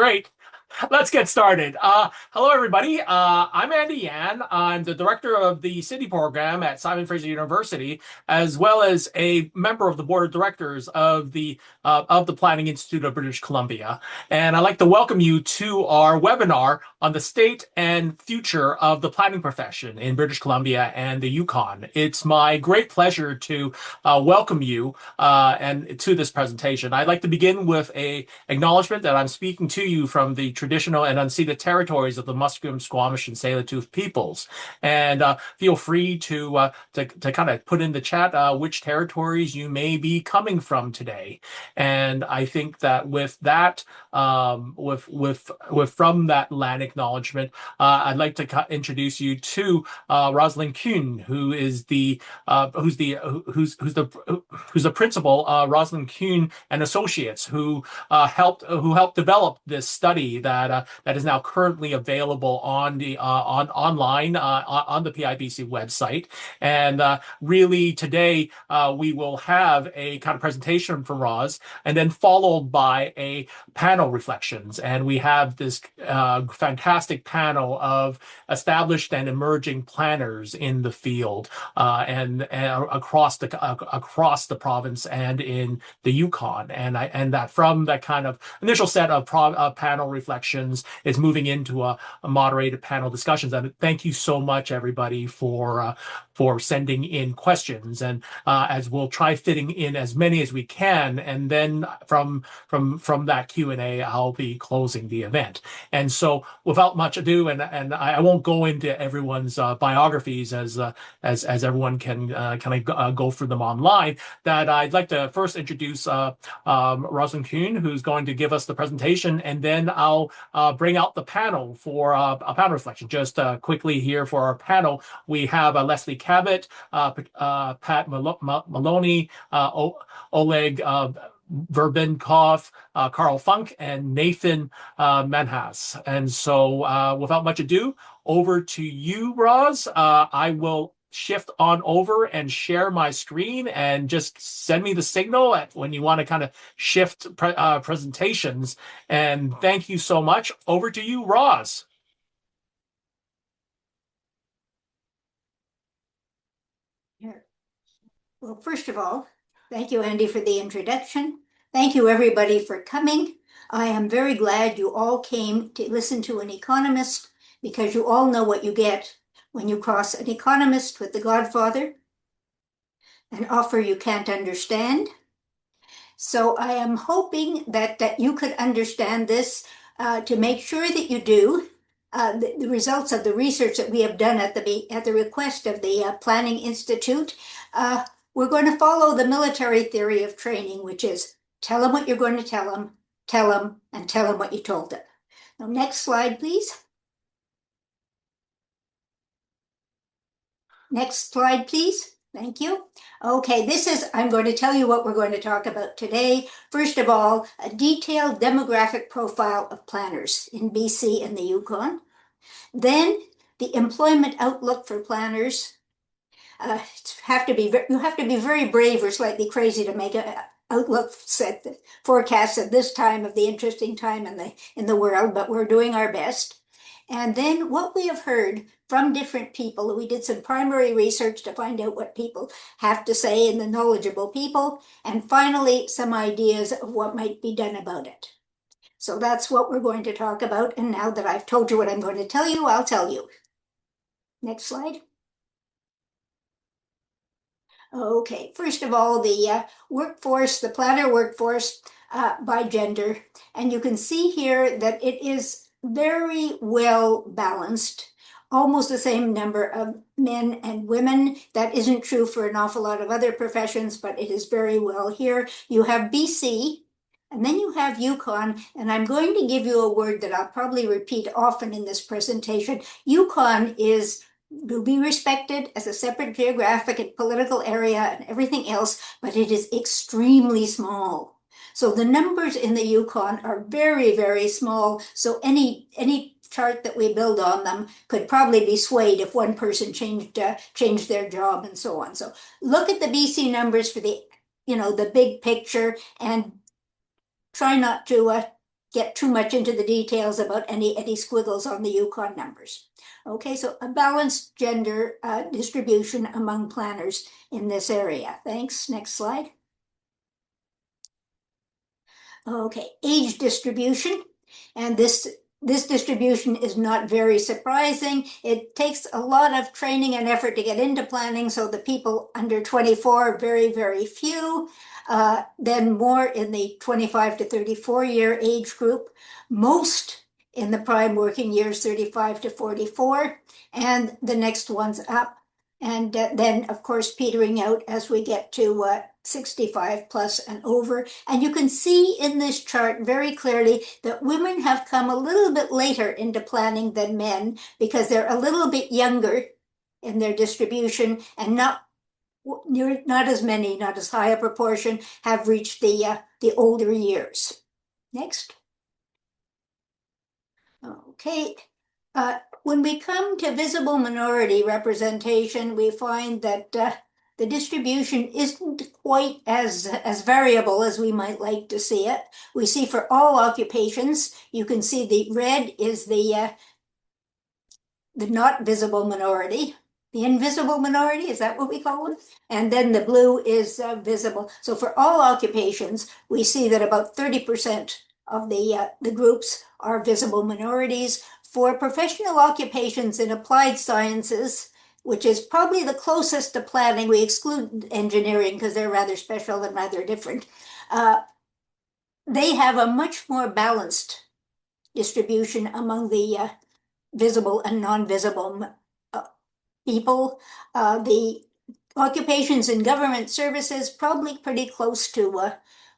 Great. Let's get started. Hello, everybody. I'm Andy Yan. I'm the director of the City program at Simon Fraser University, as well as a member of the board of directors of the Planning Institute of British Columbia. And I'd like to welcome you to our webinar on the state and future of the planning profession in British Columbia and the Yukon. It's my great pleasure to welcome you and to this presentation. I'd like to begin with a acknowledgement that I'm speaking to you from the traditional and unceded territories of the Musqueam, Squamish, and Tsleil-Waututh peoples. And feel free to kind of put in the chat which territories you may be coming from today. And I think that with that, from that land acknowledgement, I'd like to introduce you to Roslyn Kunin, who is who's the principal, Roslyn Kunin and Associates, who helped develop this study that is now currently available on the online on the PIBC website. And really today we will have a kind of presentation from Roz, and then followed by a panel reflections. And we have this fantastic panel of established and emerging planners in the field and across the province and in the Yukon. And that from that kind of initial set of panel reflections is moving into a moderated panel discussions. And thank you so much, everybody, for sending in questions. And as we'll try fitting in as many as we can, and then from that Q&A, I'll be closing the event. And so, without much ado, and I won't go into everyone's biographies as everyone can kind of go through them online. That I'd like to first introduce Roslyn Kunin, who's going to give us the presentation, and then I'll bring out the panel for a panel reflection. Just quickly here for our panel, we have Lesley Cabott, Pat Maloney, Oleg Verbenkov, Carl Funk, and Nathan Manhas. And so without much ado, over to you, Roz. I will shift on over and share my screen, and just send me the signal when you want to kind of shift presentations. And thank you so much. Over to you, Roz. Well, first of all, thank you, Andy, for the introduction. Thank you, everybody, for coming. I am very glad you all came to listen to an economist, because you all know what you get when you cross an economist with the Godfather, an offer you can't understand. So I am hoping that you could understand this to make sure that you do. The results of the research that we have done at the request of the Planning Institute, we're going to follow the military theory of training, which is tell them what you're going to tell them, and tell them what you told them. Now, next slide, please. Next slide, please. Thank you. Okay, I'm going to tell you what we're going to talk about today. First of all, a detailed demographic profile of planners in BC and the Yukon. Then, the employment outlook for planners. You have to be very brave or slightly crazy to make an outlook forecast at this time of the interesting time in the world, but we're doing our best. And then what we have heard from different people, we did some primary research to find out what people have to say, and the knowledgeable people, and finally some ideas of what might be done about it. So that's what we're going to talk about. And now that I've told you what I'm going to tell you, I'll tell you. Next slide. Okay, first of all, the workforce, the planner workforce by gender. And you can see here that it is very well balanced, almost the same number of men and women. That isn't true for an awful lot of other professions, but it is very well here. You have BC, and then you have Yukon, and I'm going to give you a word that I'll probably repeat often in this presentation. Yukon will be respected as a separate geographic and political area and everything else, but it is extremely small. So the numbers in the Yukon are very, very small. So any chart that we build on them could probably be swayed if one person changed their job and so on. So look at the BC numbers for the big picture, and try not to get too much into the details about any squiggles on the Yukon numbers. Okay, so a balanced gender distribution among planners in this area. Thanks. Next slide. Okay, age distribution. And this distribution is not very surprising. It takes a lot of training and effort to get into planning, so the people under 24, very, very few. Then more in the 25 to 34 year age group, most in the prime working years, 35 to 44, and the next one's up. And then, of course, petering out as we get to 65 plus and over. And you can see in this chart very clearly that women have come a little bit later into planning than men because they're a little bit younger in their distribution, and not as many, not as high a proportion have reached the older years. Next. Okay. When we come to visible minority representation, we find that the distribution isn't quite as variable as we might like to see it. We see for all occupations, you can see the red is the not visible minority, the invisible minority, is that what we call it? And then the blue is visible. So for all occupations, we see that about 30% of the groups are visible minorities. For professional occupations in applied sciences, which is probably the closest to planning, we exclude engineering because they're rather special and rather different. They have a much more balanced distribution among the visible and non-visible people. The occupations in government services probably pretty close to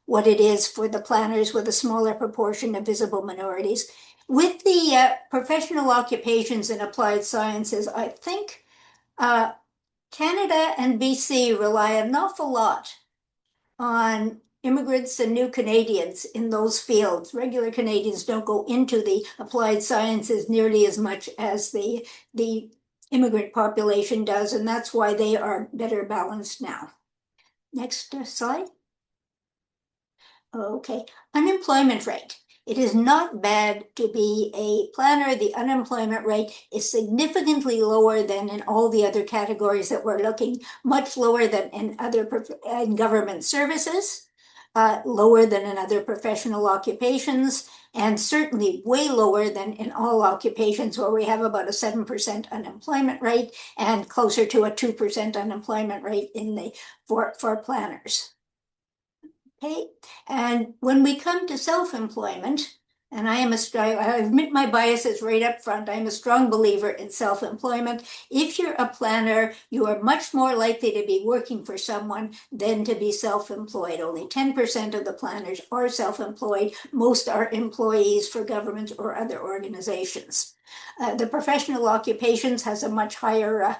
what it is for the planners, with a smaller proportion of visible minorities. With the professional occupations in applied sciences, I think Canada and BC rely an awful lot on immigrants and new Canadians in those fields. Regular Canadians don't go into the applied sciences nearly as much as the immigrant population does, and that's why they are better balanced now. Next slide. Okay, unemployment rate. It is not bad to be a planner. The unemployment rate is significantly lower than in all the other categories that we're looking, much lower than in in government services, lower than in other professional occupations, and certainly way lower than in all occupations, where we have about a 7% unemployment rate and closer to a 2% unemployment rate for planners. Okay, and when we come to self-employment, and I admit my biases right up front, I'm a strong believer in self-employment. If you're a planner, you are much more likely to be working for someone than to be self-employed. Only 10% of the planners are self-employed. Most are employees for government or other organizations. The professional occupations has a much higher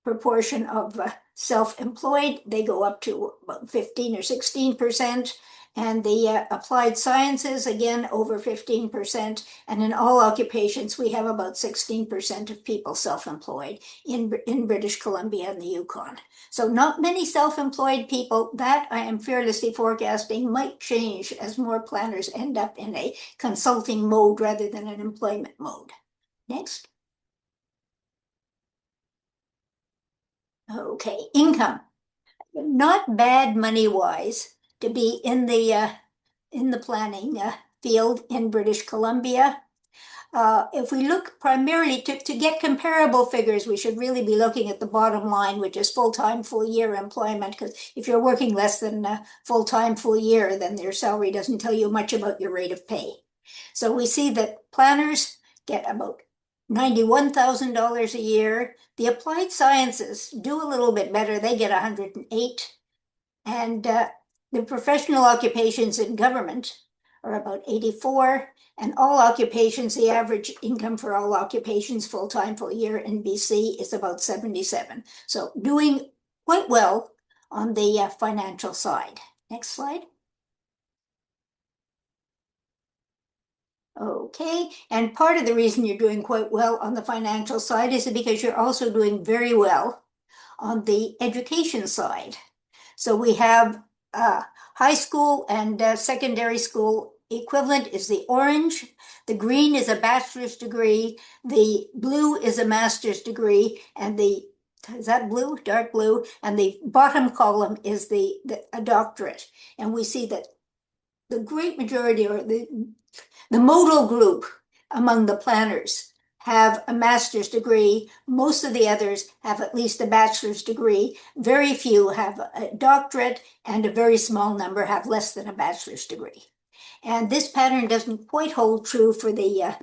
proportion of self-employed. They go up to about 15 or 16%. And the applied sciences, again, over 15%. And in all occupations, we have about 16% of people self-employed in British Columbia and the Yukon. So not many self-employed people. That, I am fearlessly forecasting, might change as more planners end up in a consulting mode rather than an employment mode. Next. Okay, income. Not bad money-wise to be in the planning field in British Columbia. If we look primarily to get comparable figures, we should really be looking at the bottom line, which is full-time, full-year employment, because if you're working less than full-time, full-year, then your salary doesn't tell you much about your rate of pay. So we see that planners get about $91,000 a year. The applied sciences do a little bit better. They get 108. And the professional occupations in government are about 84. And all occupations, the average income for all occupations, full-time, full-year in BC is about 77. So doing quite well on the financial side. Next slide. Okay, and part of the reason you're doing quite well on the financial side is because you're also doing very well on the education side. So we have high school and secondary school equivalent is the orange, the green is a bachelor's degree, the blue is a master's degree, and is that blue? Dark blue. And the bottom column is a doctorate. And we see that the great majority, or the modal group among the planners, have a master's degree. Most of the others have at least a bachelor's degree. Very few have a doctorate, and a very small number have less than a bachelor's degree. And this pattern doesn't quite hold true for the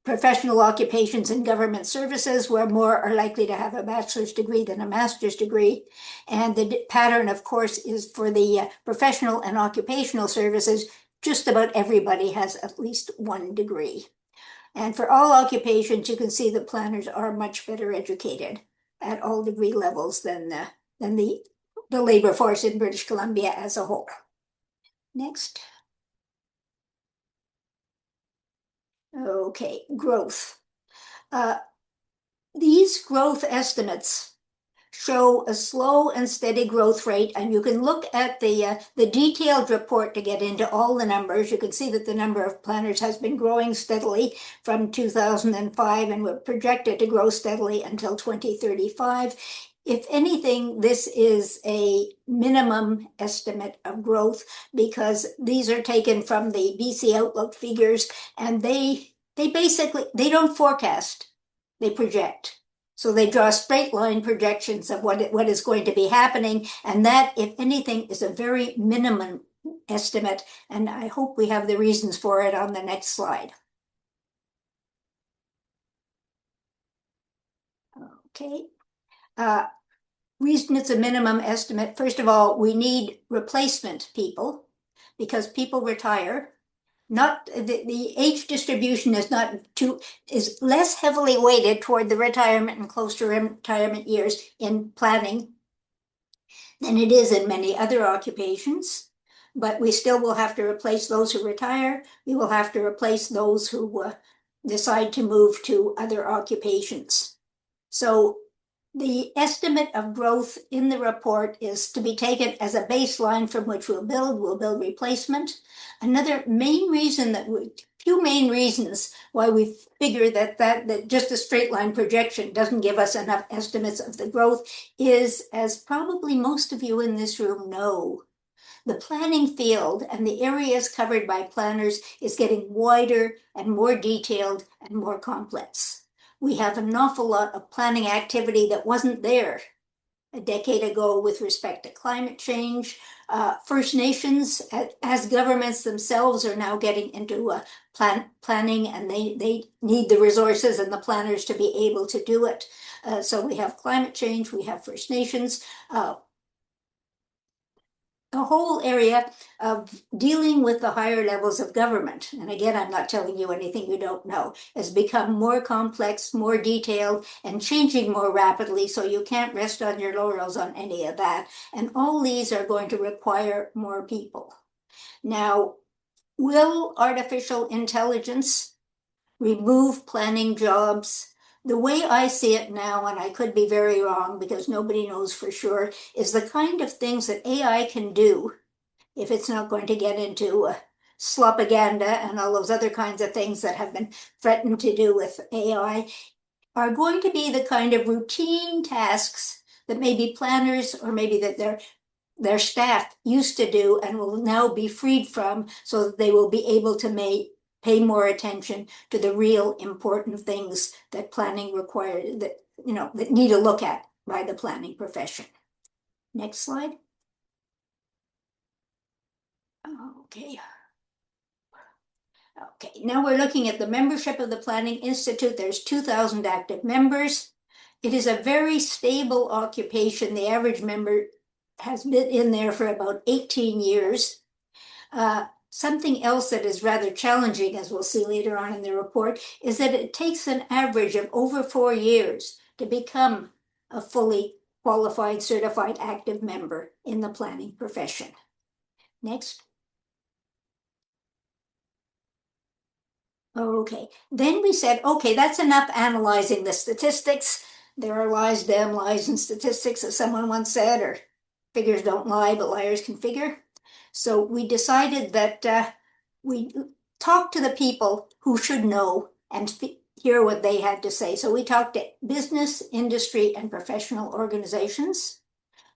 professional occupations and government services, where more are likely to have a bachelor's degree than a master's degree. And the pattern, of course, is for the professional and occupational services. Just about everybody has at least one degree. And for all occupations, you can see that planners are much better educated at all degree levels than the labor force in British Columbia as a whole. Next. Okay, growth. These growth estimates show a slow and steady growth rate, and you can look at the detailed report to get into all the numbers. You can see that the number of planners has been growing steadily from 2005, and we're projected to grow steadily until 2035. If anything, this is a minimum estimate of growth, because these are taken from the BC Outlook figures, and they don't forecast, they project. So they draw straight line projections of what is going to be happening, and that, if anything, is a very minimum estimate, and I hope we have the reasons for it on the next slide. Okay. Reason it's a minimum estimate: first of all, we need replacement people because people retire. Not the age distribution is less heavily weighted toward the retirement and close to retirement years in planning than it is in many other occupations. But we still will have to replace those who retire. We will have to replace those who decide to move to other occupations. So the estimate of growth in the report is to be taken as a baseline from which we'll build replacement. Another main reason few main reasons why we figure that just a straight line projection doesn't give us enough estimates of the growth is, as probably most of you in this room know, the planning field and the areas covered by planners is getting wider and more detailed and more complex. We have an awful lot of planning activity that wasn't there a decade ago with respect to climate change. First Nations, as governments themselves, are now getting into planning, and they need the resources and the planners to be able to do it. So we have climate change, we have First Nations, the whole area of dealing with the higher levels of government. And again, I'm not telling you anything you don't know, has become more complex, more detailed, and changing more rapidly. So you can't rest on your laurels on any of that. And all these are going to require more people. Now, will artificial intelligence remove planning jobs? The way I see it now, and I could be very wrong because nobody knows for sure, is the kind of things that AI can do, if it's not going to get into slopaganda and all those other kinds of things that have been threatened to do with AI, are going to be the kind of routine tasks that maybe planners or maybe that their staff used to do and will now be freed from, so that they will be able to pay more attention to the real important things that planning requires, that need a look at by the planning profession. Next slide. Okay. Okay, now we're looking at the membership of the Planning Institute. There's 2,000 active members. It is a very stable occupation. The average member has been in there for about 18 years. Something else that is rather challenging, as we'll see later on in the report, is that it takes an average of over 4 years to become a fully qualified, certified active member in the planning profession. Next. Okay, then we said, okay, that's enough analyzing the statistics. There are lies, damn lies in statistics, as someone once said, or figures don't lie, but liars can figure. So we decided that we talked to the people who should know and hear what they had to say. So we talked to business, industry, and professional organizations.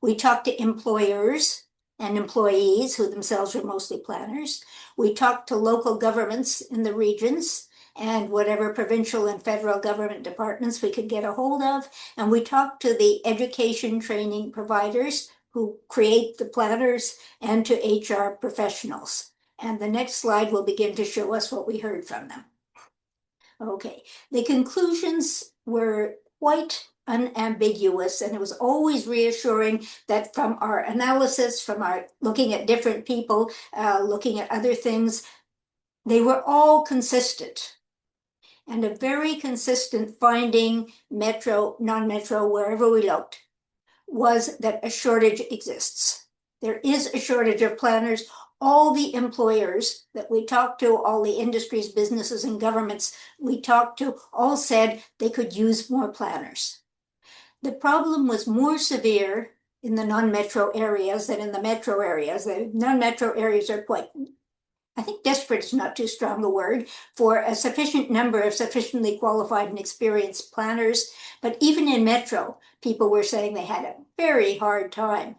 We talked to employers and employees who themselves were mostly planners. We talked to local governments in the regions and whatever provincial and federal government departments we could get a hold of. And we talked to the education training providers who create the planners and to HR professionals. And the next slide will begin to show us what we heard from them. Okay, the conclusions were quite unambiguous, and it was always reassuring that from our analysis, from our looking at different people, looking at other things, they were all consistent. And a very consistent finding, metro, non-metro, wherever we looked, was that a shortage exists. There is a shortage of planners. All the employers that we talked to, all the industries, businesses, and governments we talked to, all said they could use more planners. The problem was more severe in the non-metro areas than in the metro areas. The non-metro areas are quite, I think desperate is not too strong a word, for a sufficient number of sufficiently qualified and experienced planners. But even in metro, people were saying they had a very hard time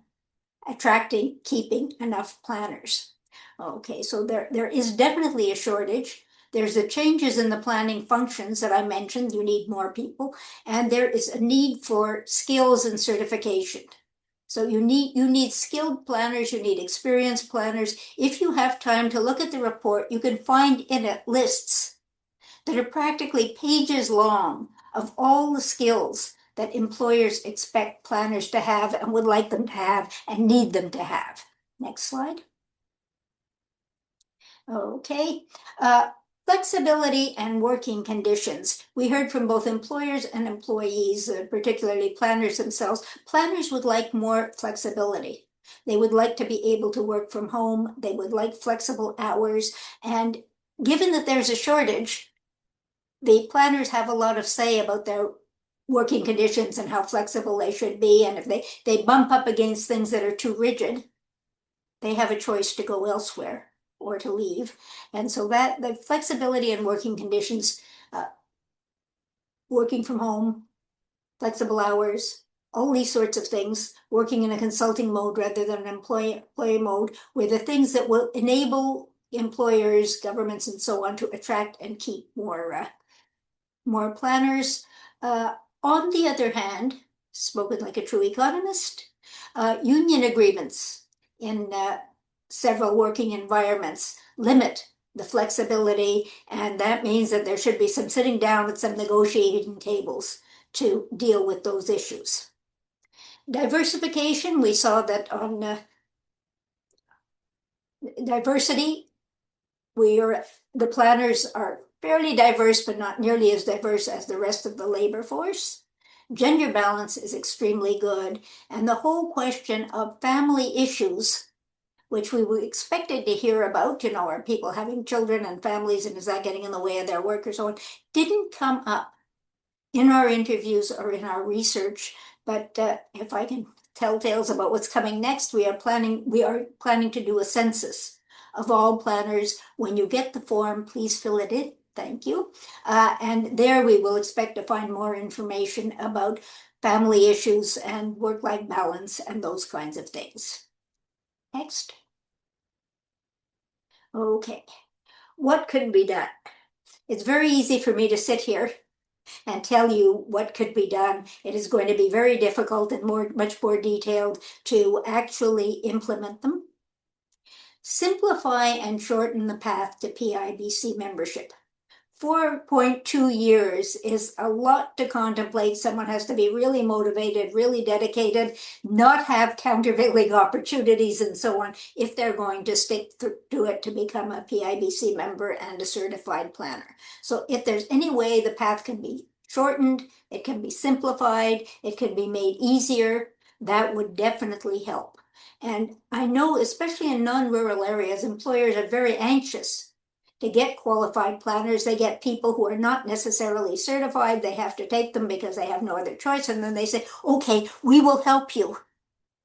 attracting, keeping enough planners. Okay, so there is definitely a shortage. There's the changes in the planning functions that I mentioned. You need more people, and there is a need for skills and certification. So you need skilled planners, you need experienced planners. If you have time to look at the report, you can find in it lists that are practically pages long of all the skills that employers expect planners to have and would like them to have and need them to have. Next slide. Okay. Flexibility and working conditions. We heard from both employers and employees, particularly planners themselves. Planners would like more flexibility. They would like to be able to work from home. They would like flexible hours. And given that there's a shortage, the planners have a lot of say about their working conditions and how flexible they should be. And if they bump up against things that are too rigid, they have a choice to go elsewhere or to leave. And so that the flexibility and working conditions, working from home, flexible hours, all these sorts of things, working in a consulting mode rather than an employee mode, were the things that will enable employers, governments, and so on to attract and keep more planners. On the other hand, spoken like a true economist, union agreements in several working environments limit the flexibility, and that means that there should be some sitting down at some negotiating tables to deal with those issues. Diversification, we saw that on diversity, the planners are fairly diverse, but not nearly as diverse as the rest of the labor force. Gender balance is extremely good, and the whole question of family issues, which we were expected to hear about, are people having children and families, and is that getting in the way of their work or so on, didn't come up in our interviews or in our research. But if I can tell tales about what's coming next, we are planning to do a census of all planners. When you get the form, please fill it in. Thank you. And there we will expect to find more information about family issues and work-life balance and those kinds of things. Next. Okay, what could be done? It's very easy for me to sit here and tell you what could be done. It is going to be very difficult and much more detailed to actually implement them. Simplify and shorten the path to PIBC membership. 4.2 years is a lot to contemplate. Someone has to be really motivated, really dedicated, not have countervailing opportunities and so on if they're going to stick to it to become a PIBC member and a certified planner. So if there's any way the path can be shortened, it can be simplified, it can be made easier, that would definitely help. And I know, especially in non-rural areas, employers are very anxious to get qualified planners. They get people who are not necessarily certified. They have to take them because they have no other choice. And then they say, okay, we will help you.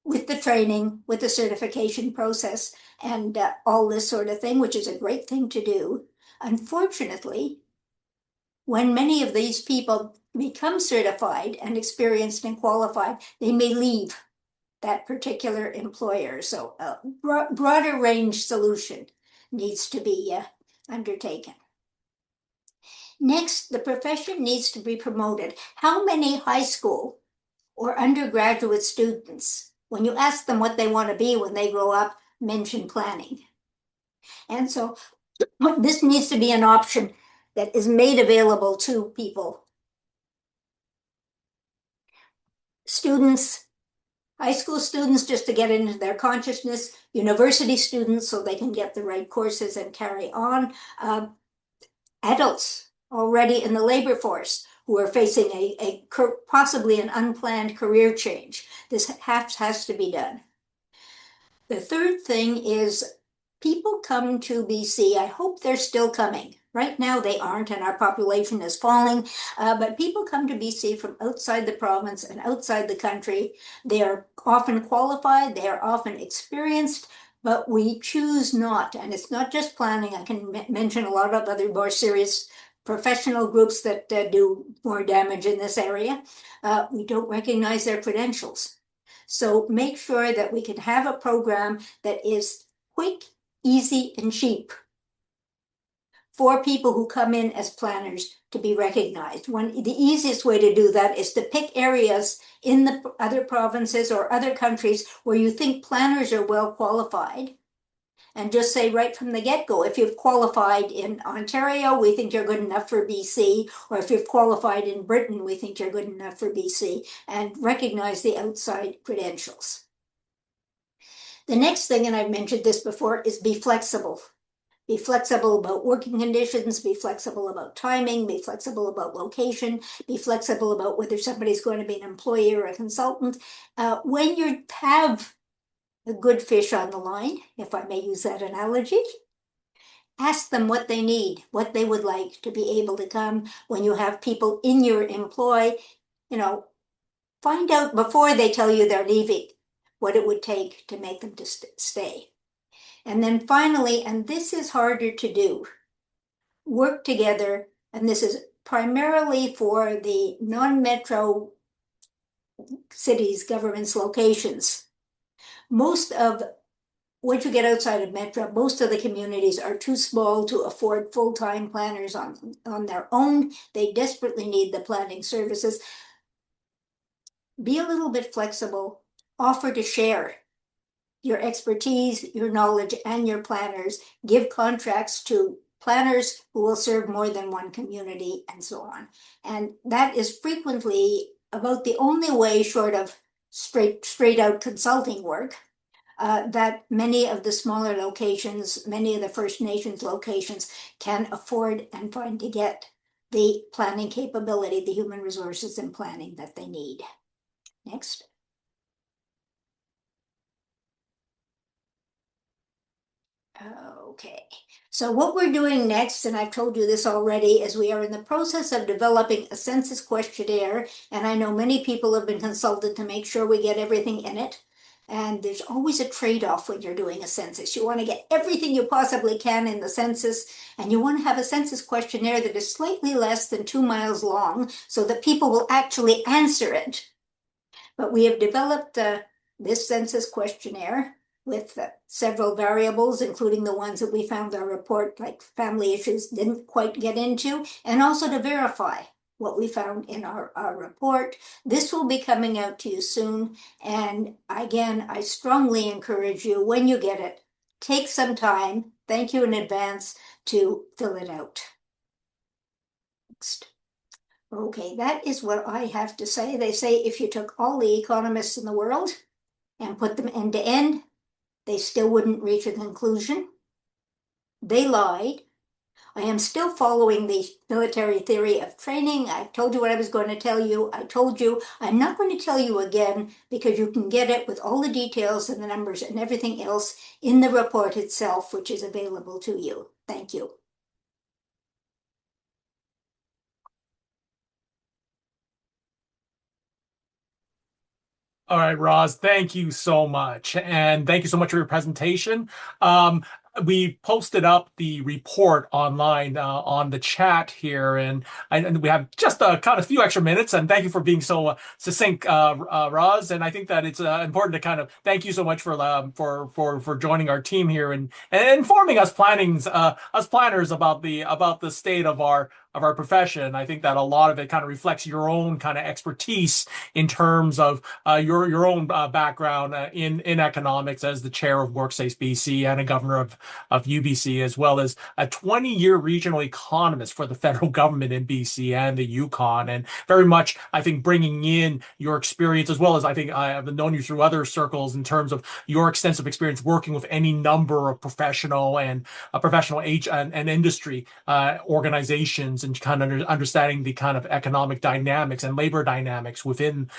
with the training, with the certification process, and all this sort of thing, which is a great thing to do. Unfortunately, when many of these people become certified and experienced and qualified, they may leave that particular employer. So a broader range solution needs to be undertaken. Next, the profession needs to be promoted. How many high school or undergraduate students, when you ask them what they want to be when they grow up, mention planning? And so this needs to be an option that is made available to people. Students, high school students, just to get into their consciousness, university students so they can get the right courses and carry on, adults already in the labor force who are facing possibly an unplanned career change. This has to be done. The third thing is people come to BC. I hope they're still coming. Right now they aren't, and our population is falling, but people come to BC from outside the province and outside the country. They are often qualified, they are often experienced, but we choose not. And it's not just planning. I can mention a lot of other more serious professional groups that do more damage in this area. We don't recognize their credentials. So make sure that we can have a program that is quick, easy, and cheap for people who come in as planners to be recognized. The easiest way to do that is to pick areas in the other provinces or other countries where you think planners are well qualified, and just say right from the get-go, if you've qualified in Ontario, we think you're good enough for BC, or if you've qualified in Britain, we think you're good enough for BC, and recognize the outside credentials. The next thing, and I've mentioned this before, is be flexible. Be flexible about working conditions, be flexible about timing, be flexible about location, be flexible about whether somebody's going to be an employee or a consultant. When you have a good fish on the line, if I may use that analogy, ask them what they need, what they would like to be able to come. When you have people in your employ, find out before they tell you they're leaving what it would take to make them to stay. And then finally, and this is harder to do, work together, and this is primarily for the non-metro cities, governments, locations. Once you get outside of metro, most of the communities are too small to afford full-time planners on their own. They desperately need the planning services. Be a little bit flexible, offer to share your expertise, your knowledge, and your planners. Give contracts to planners who will serve more than one community, and so on. And that is frequently about the only way, short of straight out consulting work, that many of the smaller locations, many of the First Nations locations can afford and find to get the planning capability, the human resources and planning that they need. Next. Okay, so what we're doing next, and I've told you this already, is we are in the process of developing a census questionnaire, and I know many people have been consulted to make sure we get everything in it. And there's always a trade-off when you're doing a census. You want to get everything you possibly can in the census, and you want to have a census questionnaire that is slightly less than 2 miles long so that people will actually answer it. But we have developed this census questionnaire with several variables, including the ones that we found our report, like family issues, didn't quite get into, and also to verify what we found in our report. This will be coming out to you soon. And again, I strongly encourage you, when you get it, take some time, thank you in advance, to fill it out. Next. Okay, that is what I have to say. They say if you took all the economists in the world and put them end to end, they still wouldn't reach a conclusion. They lied. I am still following the military theory of training. I've told you what I was going to tell you. I told you. I'm not going to tell you again because you can get it with all the details and the numbers and everything else in the report itself, which is available to you. Thank you. All right, Roz, thank you so much. And thank you so much for your presentation. Um, we posted up the report online on the chat here, and we have just a kind of few extra minutes. And thank you for being so succinct, Roz. And I think that it's important to kind of thank you so much for joining our team here and informing us planners about the state of our profession. I think that a lot of it kind of reflects your own kind of expertise in terms of your own background in economics as the chair of WorkSafe BC and a governor of UBC, as well as a 20-year regional economist for the federal government in BC and the Yukon, and very much I think bringing in your experience, as well as I think I have known you through other circles in terms of your extensive experience working with any number of professional age and industry organizations, and kind of understanding the kind of economic dynamics and labor dynamics within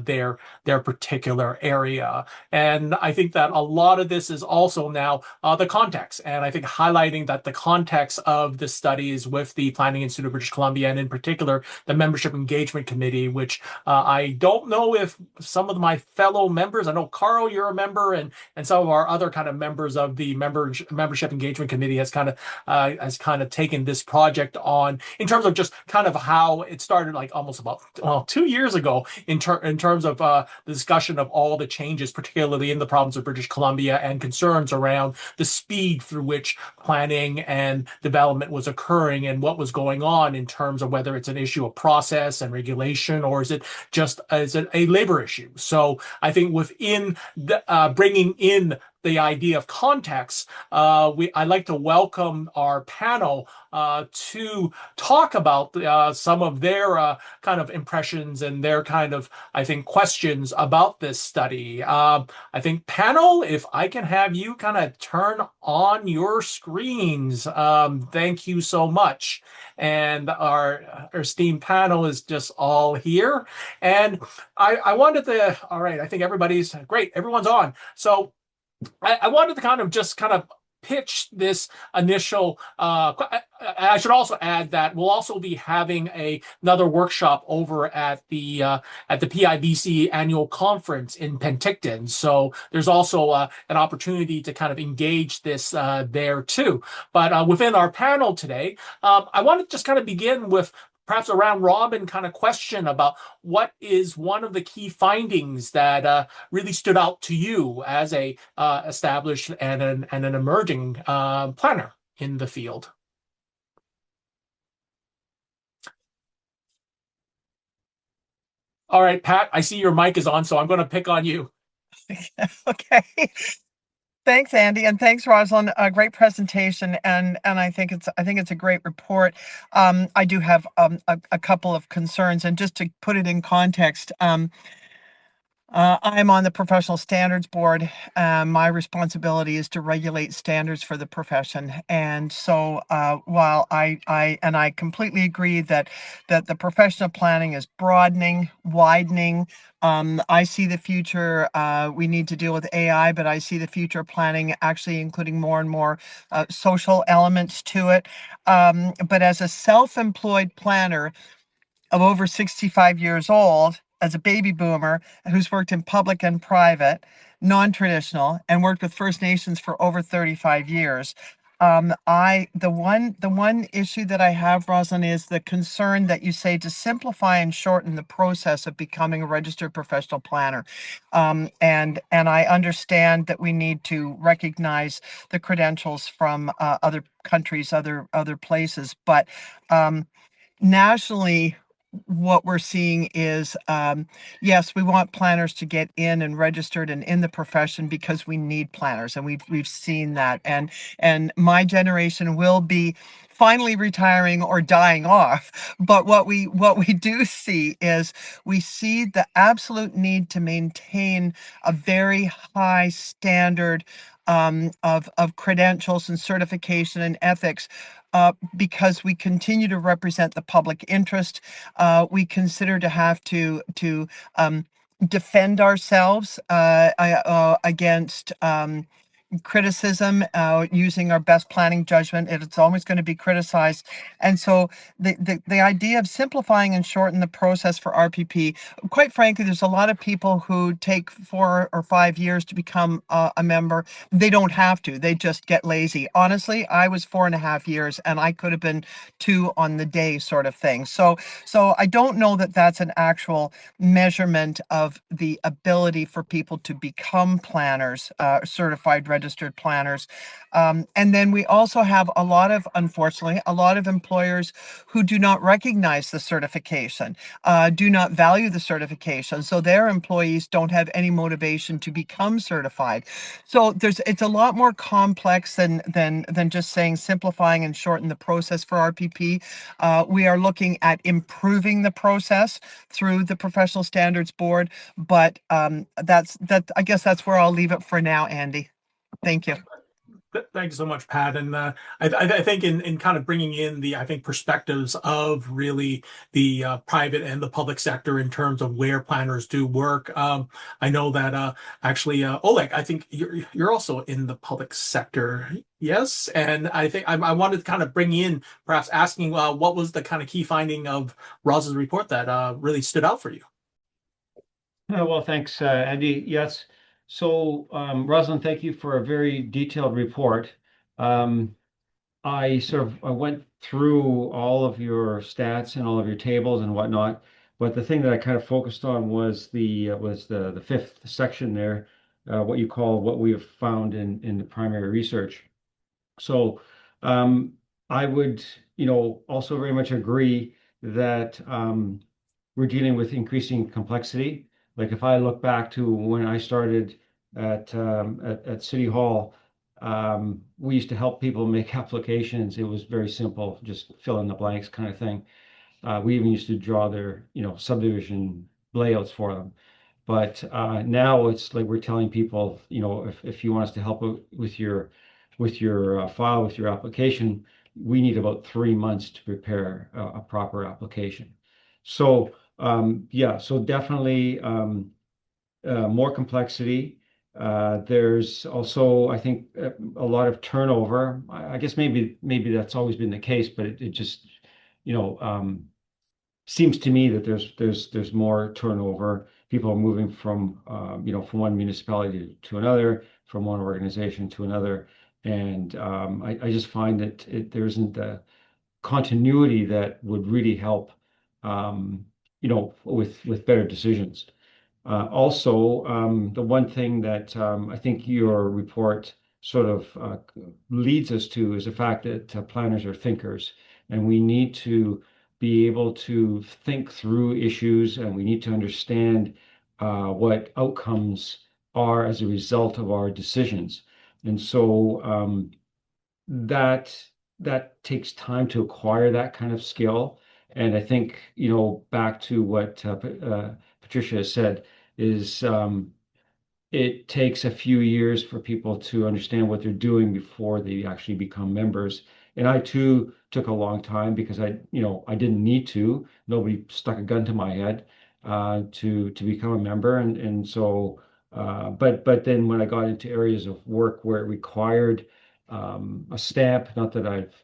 their particular area. And I think that a lot of this is also now the context. And I think highlighting that the context of the studies with the Planning Institute of British Columbia, and in particular, the Membership Engagement Committee, which I don't know if some of my fellow members, I know Carl, you're a member, and some of our other kind of members of the Membership Engagement Committee has kind of taken this project on in terms of just kind of how it started, like almost about 2 years ago, in terms of the discussion of all the changes, particularly in the province of British Columbia, and concerns around the speed through which planning and development was occurring, and what was going on in terms of whether it's an issue of process and regulation, or is it a labor issue. So I think within bringing in the idea of context, I'd like to welcome our panel to talk about some of their kind of impressions and their kind of, I think, questions about this study. I think, panel, if I can have you kind of turn on your screens. Thank you so much. And our esteemed panel is just all here. And I wanted to, all right, I think everybody's great. Everyone's on. So I wanted to kind of pitch this initial. I should also add that we'll also be having another workshop over at the PIBC annual conference in Penticton. So there's also an opportunity to kind of engage this there too. But within our panel today, I want to just kind of begin with perhaps a round robin kind of question about what is one of the key findings that really stood out to you as a established and an emerging planner in the field. All right, Pat, I see your mic is on, so I'm going to pick on you. Okay. Thanks, Andy, and thanks, Roslyn. A great presentation, and I think it's a great report. I do have a couple of concerns, and just to put it in context, I'm on the Professional Standards Board. My responsibility is to regulate standards for the profession, and so while I completely agree that the profession of planning is broadening, widening. I see the future. We need to deal with AI, but I see the future of planning actually including more and more social elements to it. But as a self-employed planner of over 65 years old, as a baby boomer who's worked in public and private, non-traditional, and worked with First Nations for over 35 years. The one issue that I have, Roslyn, is the concern that you say to simplify and shorten the process of becoming a registered professional planner. And I understand that we need to recognize the credentials from other countries, other places, but nationally, what we're seeing is, yes, we want planners to get in and registered and in the profession because we need planners, and we've seen that. And my generation will be finally retiring or dying off. But what we do see is we see the absolute need to maintain a very high standard of credentials and certification and ethics. Because we continue to represent the public interest, we consider to have to defend ourselves against criticism, using our best planning judgment. It's always going to be criticized. And so the idea of simplifying and shorten the process for RPP, quite frankly, there's a lot of people who take 4 or 5 years to become a member. They don't have to. They just get lazy. Honestly, I was 4.5 years and I could have been 2 on the day sort of thing. So I don't know that that's an actual measurement of the ability for people to become planners, certified registered planners. And then we also have unfortunately, a lot of employers who do not recognize the certification, do not value the certification. So their employees don't have any motivation to become certified. So it's a lot more complex than just saying simplifying and shorten the process for RPP. We are looking at improving the process through the Professional Standards Board, but I guess that's where I'll leave it for now, Andy. Thank you. Thanks so much, Pat. And I think in kind of bringing in the perspectives of really the private and the public sector in terms of where planners do work. I know that actually, Oleg, I think you're also in the public sector. Yes, and I think I wanted to kind of bring in perhaps asking what was the kind of key finding of Roz's report that really stood out for you. Well, thanks, Andy. Yes. So, Roslyn, thank you for a very detailed report. I went through all of your stats and all of your tables and whatnot, but the thing that I kind of focused on was the fifth section there, what we have found in the primary research. So, I would, also very much agree that we're dealing with increasing complexity. Like if I look back to when I started at City Hall, we used to help people make applications. It was very simple, just fill in the blanks kind of thing. We even used to draw their, subdivision layouts for them. But now it's like we're telling people, if you want us to help with your file, with your application, we need about 3 months to prepare a proper application. So so definitely more complexity. There's also, I think, a lot of turnover. I guess maybe that's always been the case, but it just, seems to me that there's more turnover. People are moving from from one municipality to another, from one organization to another, and I just find that there isn't the continuity that would really help, with better decisions. Also, the one thing that I think your report sort of leads us to is the fact that planners are thinkers, and we need to be able to think through issues, and we need to understand what outcomes are as a result of our decisions. And so that takes time to acquire that kind of skill. And I think, back to what Patricia has said, is it takes a few years for people to understand what they're doing before they actually become members. And I too took a long time because I didn't need to. Nobody stuck a gun to my head to become a member. And so, but then when I got into areas of work where it required a stamp, not that I've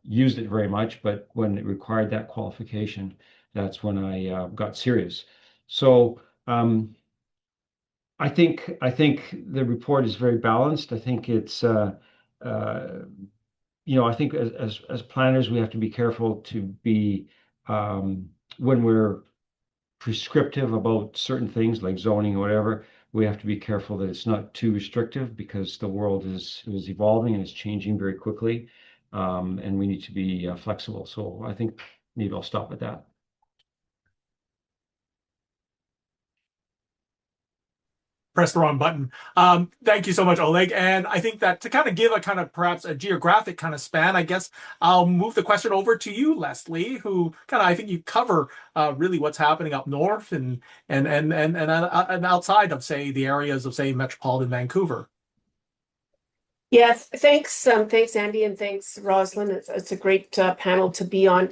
used it very much, but when it required that qualification, that's when I got serious. So I think the report is very balanced. I think it's I think as planners we have to be careful to be when we're prescriptive about certain things like zoning or whatever, we have to be careful that it's not too restrictive because the world is evolving and it's changing very quickly, and we need to be flexible. So I think maybe I'll stop at that. Press the wrong button. Thank you so much, Oleg. And I think that to kind of give a kind of perhaps a geographic kind of span, I guess I'll move the question over to you, Lesley, who kind of I think you cover really what's happening up north and outside of say the areas of say metropolitan Vancouver. Yes, thanks, Andy, and thanks, Roslyn. It's a great panel to be on.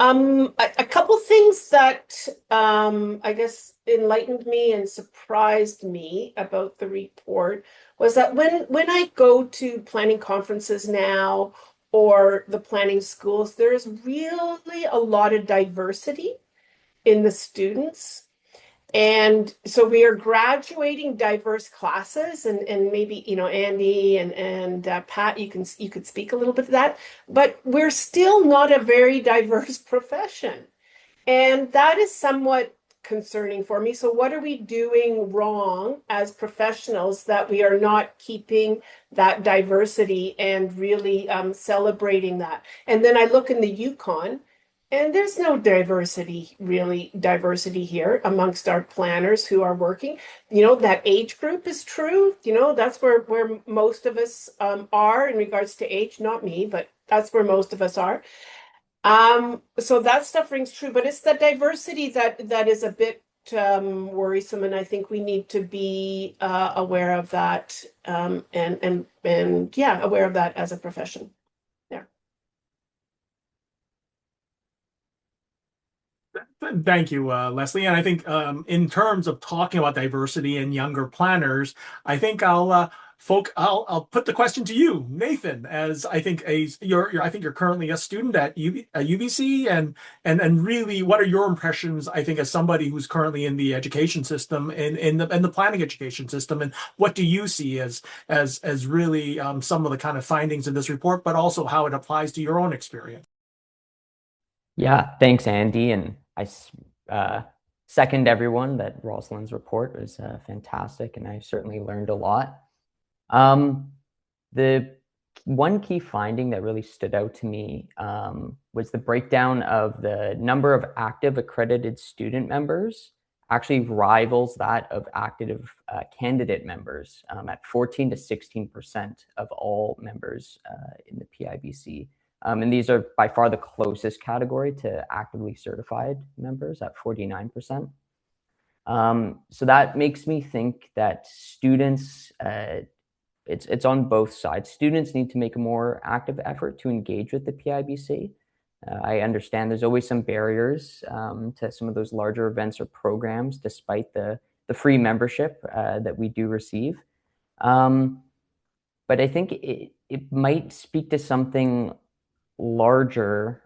A couple things that I guess enlightened me and surprised me about the report was that when I go to planning conferences now or the planning schools, there's really a lot of diversity in the students. And so we are graduating diverse classes, and maybe, you know, Andy and Pat, you could speak a little bit to that, but we're still not a very diverse profession. And that is somewhat concerning for me. So what are we doing wrong as professionals that we are not keeping that diversity and really celebrating that? And then I look in the Yukon, and there's no diversity here amongst our planners who are working. You know, that age group is true. You know, that's where most of us are in regards to age, not me, but that's where most of us are. So that stuff rings true, but it's the diversity that is a bit worrisome, and I think we need to be aware of that, and yeah, aware of that as a profession. Yeah. Thank you, Lesley. And I think in terms of talking about diversity and younger planners, I think I'll put the question to you, Nathan, as I think you're currently a student at UBC, and really, what are your impressions? I think as somebody who's currently in the education system, in the planning education system, and what do you see as really some of the kind of findings in this report, but also how it applies to your own experience? Yeah, thanks, Andy. And I second everyone that Roslyn's report was fantastic, and I certainly learned a lot. The one key finding that really stood out to me was the breakdown of the number of active accredited student members actually rivals that of active candidate members at 14 to 16% of all members in the PIBC. And these are by far the closest category to actively certified members at 49%. So that makes me think that students, it's on both sides. Students need to make a more active effort to engage with the PIBC. I understand there's always some barriers to some of those larger events or programs, despite the free membership that we do receive. But I think it might speak to something larger,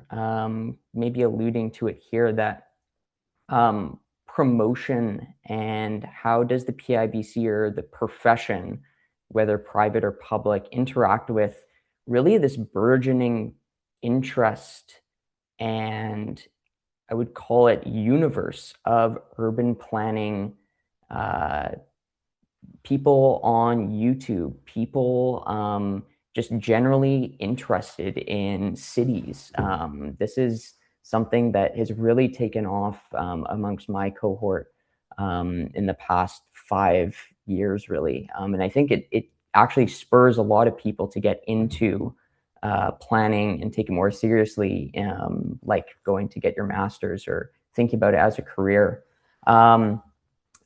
maybe alluding to it here, that promotion and how does the PIBC or the profession, whether private or public, interact with really this burgeoning interest and I would call it universe of urban planning, people on YouTube, people just generally interested in cities. This is something that has really taken off amongst my cohort in the past 5 years, really. And I think it actually spurs a lot of people to get into planning and take it more seriously, like going to get your master's or thinking about it as a career.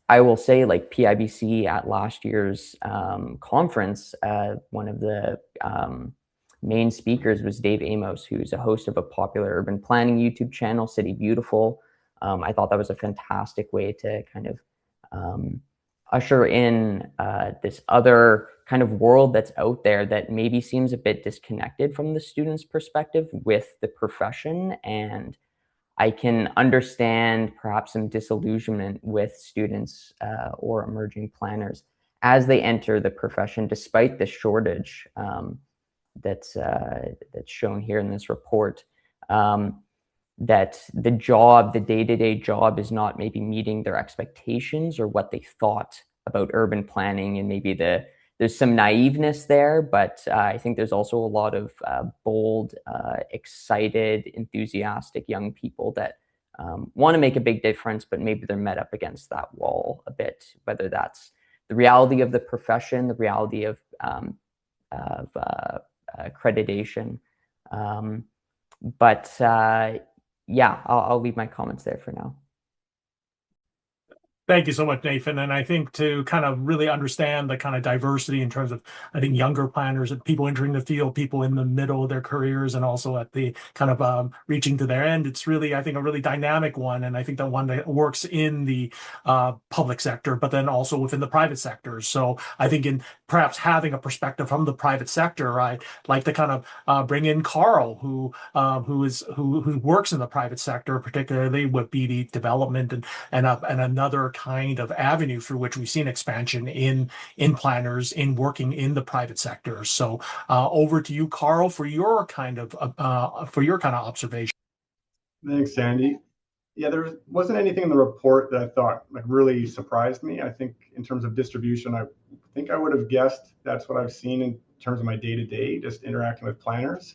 I will say, like PIBC at last year's conference, one of the main speakers was Dave Amos, who's a host of a popular urban planning YouTube channel, City Beautiful. I thought that was a fantastic way to kind of usher in this other kind of world that's out there that maybe seems a bit disconnected from the student's perspective with the profession. And I can understand perhaps some disillusionment with students or emerging planners as they enter the profession, despite the shortage that's shown here in this report, that the day-to-day job is not maybe meeting their expectations or what they thought about urban planning, and maybe there's some naiveness there, but I think there's also a lot of bold, excited, enthusiastic young people that want to make a big difference, but maybe they're met up against that wall a bit, whether that's the reality of the profession, the reality of accreditation. But yeah, I'll leave my comments there for now. Thank you so much, Nathan. And I think to kind of really understand the kind of diversity in terms of, I think, younger planners and people entering the field, people in the middle of their careers, and also at the kind of reaching to their end, it's really, I think, a really dynamic one. And I think the one that works in the public sector, but then also within the private sector. So I think in perhaps having a perspective from the private sector, I'd like to kind of bring in Carl, who works in the private sector, particularly with BD development and another kind of avenue through which we've seen expansion in planners in working in the private sector. So over to you, Carl, for your kind of observation. Thanks, Andy. Yeah, there wasn't anything in the report that I thought like really surprised me. I think in terms of distribution, I think I would have guessed that's what I've seen in terms of my day-to-day, just interacting with planners.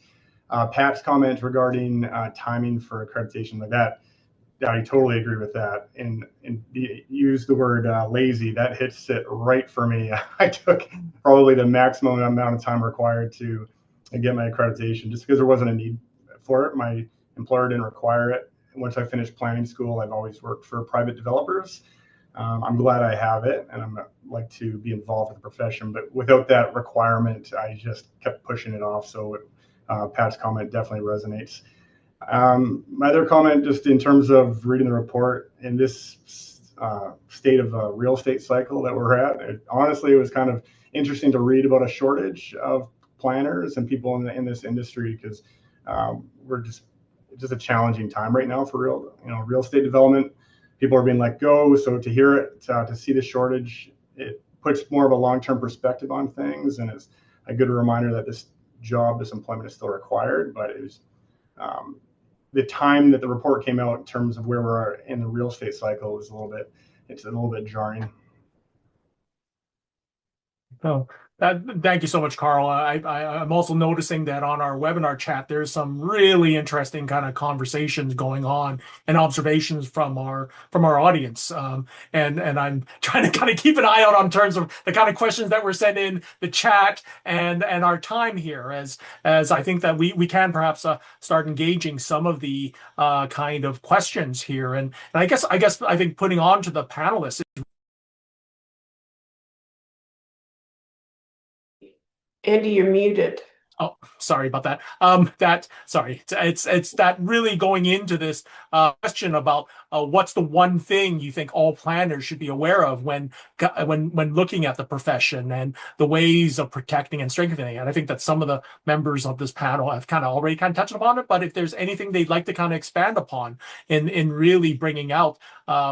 Pat's comment regarding timing for accreditation like that, I totally agree with that. And use the word lazy, that hits it right for me. I took probably the maximum amount of time required to get my accreditation just because there wasn't a need for it. My employer didn't require it. Once I finished planning school, I've always worked for private developers. I'm glad I have it, and I'm like to be involved with the profession. But without that requirement, I just kept pushing it off. So Pat's comment definitely resonates. My other comment, just in terms of reading the report in this state of a real estate cycle that we're at, honestly, it was kind of interesting to read about a shortage of planners and people in this industry because it's just a challenging time right now for real estate development. People are being let go. So to hear it, to see the shortage, it puts more of a long-term perspective on things, and it's a good reminder that this employment is still required. But it was the time that the report came out in terms of where we're in the real estate cycle was a little bit jarring. So thank you so much, Carl. I'm also noticing that on our webinar chat, there's some really interesting kind of conversations going on and observations from our audience. And I'm trying to kind of keep an eye out on terms of the kind of questions that were sent in the chat and our time here, as I think that we can perhaps start engaging some of the kind of questions here. And I think putting on to the panelists. Andy, you're muted. Oh, sorry about that. It's that really going into this question about what's the one thing you think all planners should be aware of when looking at the profession and the ways of protecting and strengthening it. And I think that some of the members of this panel have kind of already kind of touched upon it. But if there's anything they'd like to kind of expand upon in really bringing out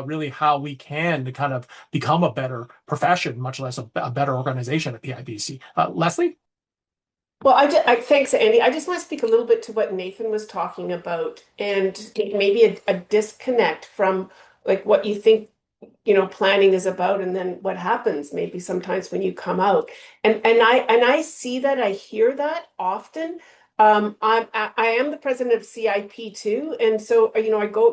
really how we can kind of become a better profession, much less a better organization at PIBC. Lesley? Well, thanks, Andy. I just want to speak a little bit to what Nathan was talking about, and maybe a disconnect from like what you think, planning is about, and then what happens maybe sometimes when you come out. And I see that, I hear that often. I am the president of CIP too, and so I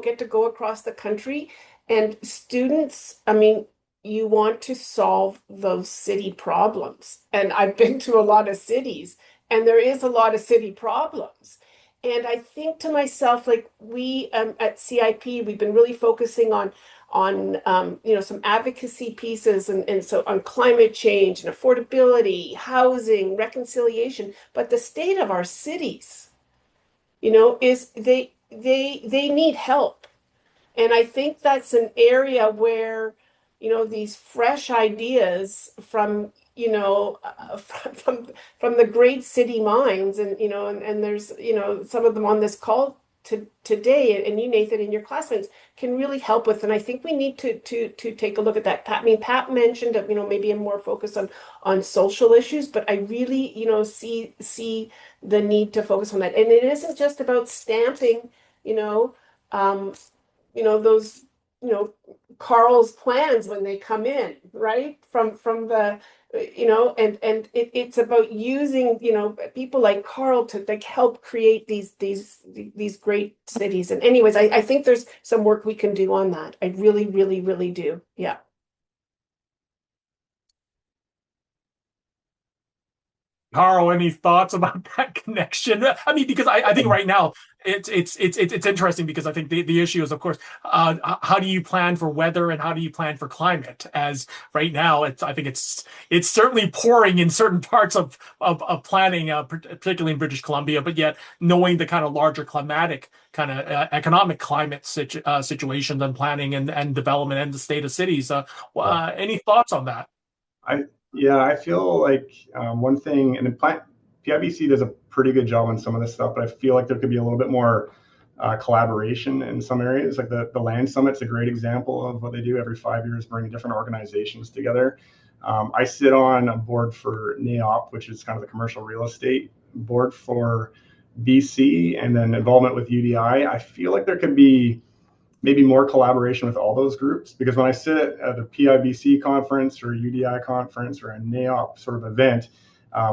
get to go across the country, and students, I mean, you want to solve those city problems, and I've been to a lot of cities. And there is a lot of city problems. And I think to myself, like we at CIP, we've been really focusing on some advocacy pieces and so on climate change and affordability, housing, reconciliation. But the state of our cities, is they need help. And I think that's an area where, these fresh ideas from from the great city minds, and and there's some of them on this call today, and you, Nathan, and your classmates can really help with. And I think we need to take a look at that. Pat mentioned maybe a more focus on social issues, but I really see the need to focus on that. And it isn't just about stamping those Carl's plans when they come in, right? From the and it's about using people like Carl to like help create these great cities. And anyways, I think there's some work we can do on that. I really, really, really do. Yeah. Carl, any thoughts about that connection? I mean, because I think right now it's interesting because I think the issue is, of course, how do you plan for weather and how do you plan for climate? As right now, I think it's certainly pouring in certain parts of planning, particularly in British Columbia, but yet knowing the kind of larger climatic kind of economic climate situations and planning and development and the state of cities. Any thoughts on that? Yeah, I feel like one thing, and PIBC does a pretty good job on some of this stuff, but I feel like there could be a little bit more collaboration in some areas. Like the Land Summit's a great example of what they do every 5 years, bring different organizations together. I sit on a board for NAIOP, which is kind of the commercial real estate board for BC, and then involvement with UDI. I feel like there could be maybe more collaboration with all those groups, because when I sit at a PIBC conference or a UDI conference or a NAIOP sort of event,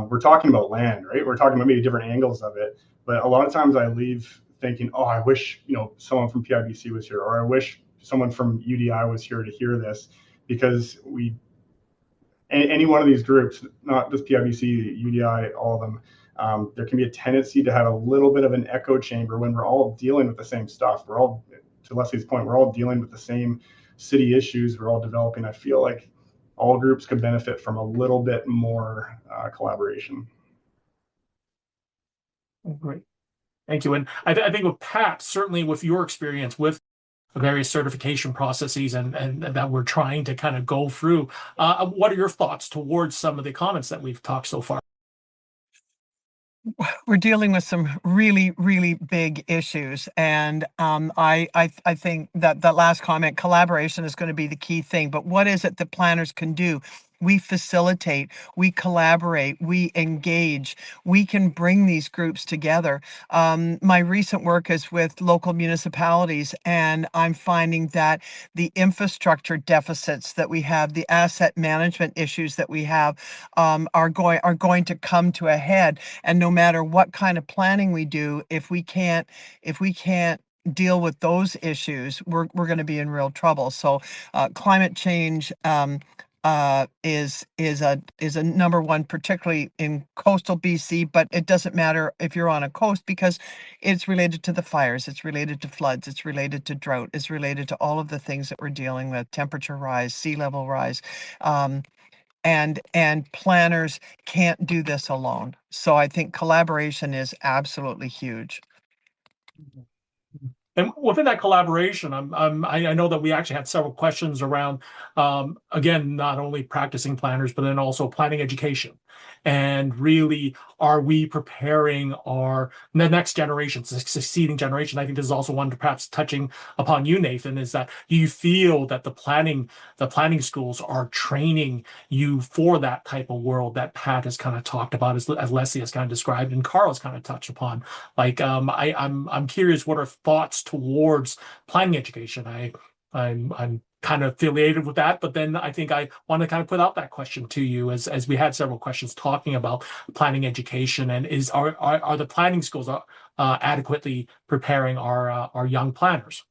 we're talking about land, right? We're talking about maybe different angles of it, but a lot of times I leave thinking, oh, I wish someone from PIBC was here, or I wish someone from UDI was here to hear this, because any one of these groups, not just PIBC, UDI, all of them, there can be a tendency to have a little bit of an echo chamber when we're all dealing with the same stuff. We're all, to Lesley's point, we're all dealing with the same city issues. We're all developing. I feel like all groups could benefit from a little bit more collaboration. Great. Thank you. And I think with Pat, certainly with your experience with various certification processes and that we're trying to kind of go through, what are your thoughts towards some of the comments that we've talked so far? We're dealing with some really, really big issues. And I think that last comment, collaboration, is going to be the key thing. But what is it that planners can do? We facilitate, we collaborate, we engage, we can bring these groups together. My recent work is with local municipalities, and I'm finding that the infrastructure deficits that we have, the asset management issues that we have, are going to come to a head. And no matter what kind of planning we do, if we can't deal with those issues, we're going to be in real trouble. So climate change is a number one, particularly in coastal BC, but it doesn't matter if you're on a coast, because it's related to the fires, it's related to floods, it's related to drought, it's related to all of the things that we're dealing with, temperature rise, sea level rise. And planners can't do this alone. So I think collaboration is absolutely huge. And within that collaboration, I know that we actually had several questions around, again, not only practicing planners, but then also planning education. And really, are we preparing the next generation, succeeding generation? I think this is also one perhaps touching upon you, Nathan, is that do you feel that the planning schools are training you for that type of world that Pat has kind of talked about, as Lesley has kind of described, and Carl's kind of touched upon? Like, I'm curious, what are thoughts towards planning education? I'm kind of affiliated with that, but then I think I want to kind of put out that question to you, as we had several questions talking about planning education, and are the planning schools adequately preparing our young planners?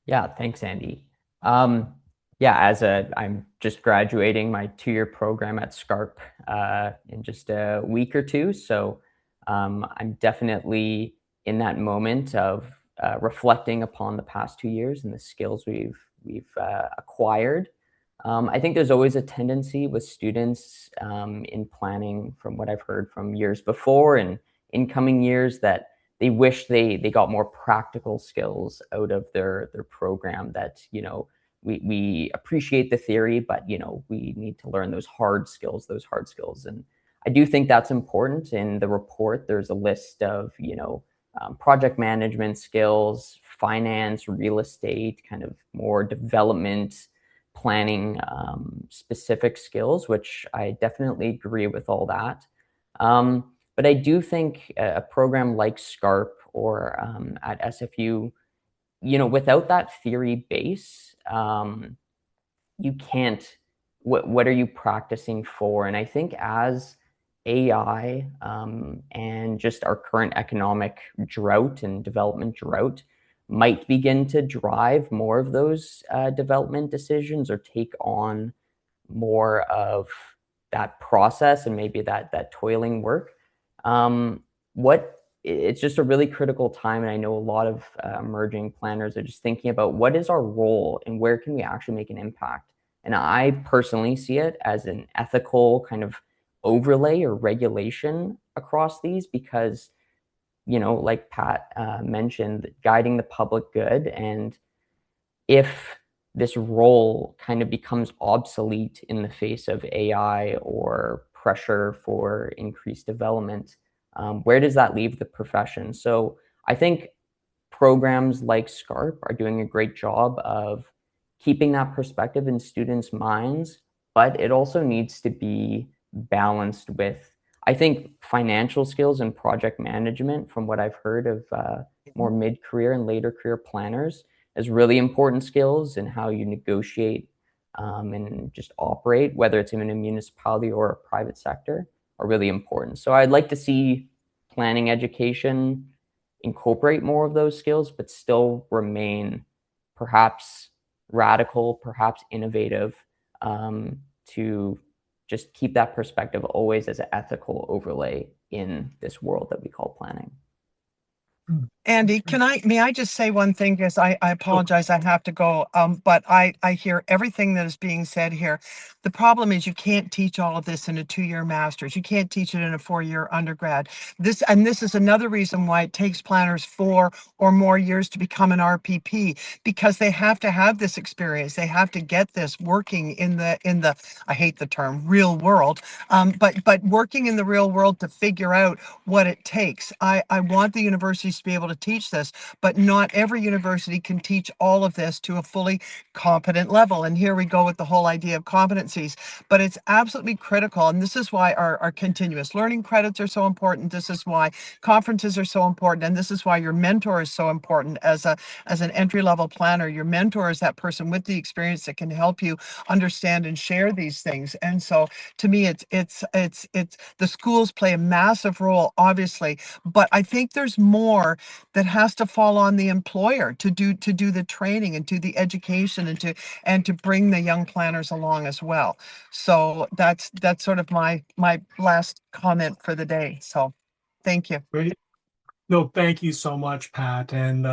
Yeah, thanks, Andy. Yeah, I'm just graduating my 2-year program at SCIP in just a week or two, so I'm definitely in that moment of reflecting upon the past 2 years and the skills we've acquired. I think there's always a tendency with students in planning, from what I've heard from years before and incoming years, that they wish they got more practical skills out of their program, that, we appreciate the theory, but, we need to learn those hard skills. And I do think that's important. In the report, there's a list of, project management skills, finance, real estate, kind of more development planning specific skills, which I definitely agree with all that. But I do think a program like SCIP or at SFU, without that theory base, you can't, what are you practicing for? And I think as AI and just our current economic drought and development drought might begin to drive more of those development decisions, or take on more of that process and maybe that toiling work. It's just a really critical time, and I know a lot of emerging planners are just thinking about what is our role and where can we actually make an impact. And I personally see it as an ethical kind of overlay or regulation across these, because, you know, like Pat mentioned, guiding the public good. And if this role kind of becomes obsolete in the face of AI or pressure for increased development, where does that leave the profession? So I think programs like SCARP are doing a great job of keeping that perspective in students' minds, but it also needs to be balanced with, I think, financial skills and project management, from what I've heard of more mid-career and later career planners, as really important skills in how you negotiate and just operate, whether it's in a municipality or a private sector, are really important. So I'd like to see planning education incorporate more of those skills, but still remain perhaps radical, perhaps innovative, to just keep that perspective always as an ethical overlay in this world that we call planning. Andy, may I just say one thing? Because I apologize, I have to go. But I hear everything that is being said here. The problem is you can't teach all of this in a 2-year master's. You can't teach it in a 4-year undergrad. This is another reason why it takes planners 4 or more years to become an RPP, because they have to have this experience. They have to get this working in the I hate the term real world, but working in the real world to figure out what it takes. I want the universities to be able to teach this, but not every university can teach all of this to a fully competent level. And here we go with the whole idea of competencies, but it's absolutely critical. And this is why our continuous learning credits are so important. This is why conferences are so important. And this is why your mentor is so important as an entry-level planner. Your mentor is that person with the experience that can help you understand and share these things. And so to me, it's the schools play a massive role, obviously, but I think there's more that has to fall on the employer to do the training and do the education and to bring the young planners along as well. So that's sort of my last comment for the day. So thank you. Great. No, thank you so much, Pat. And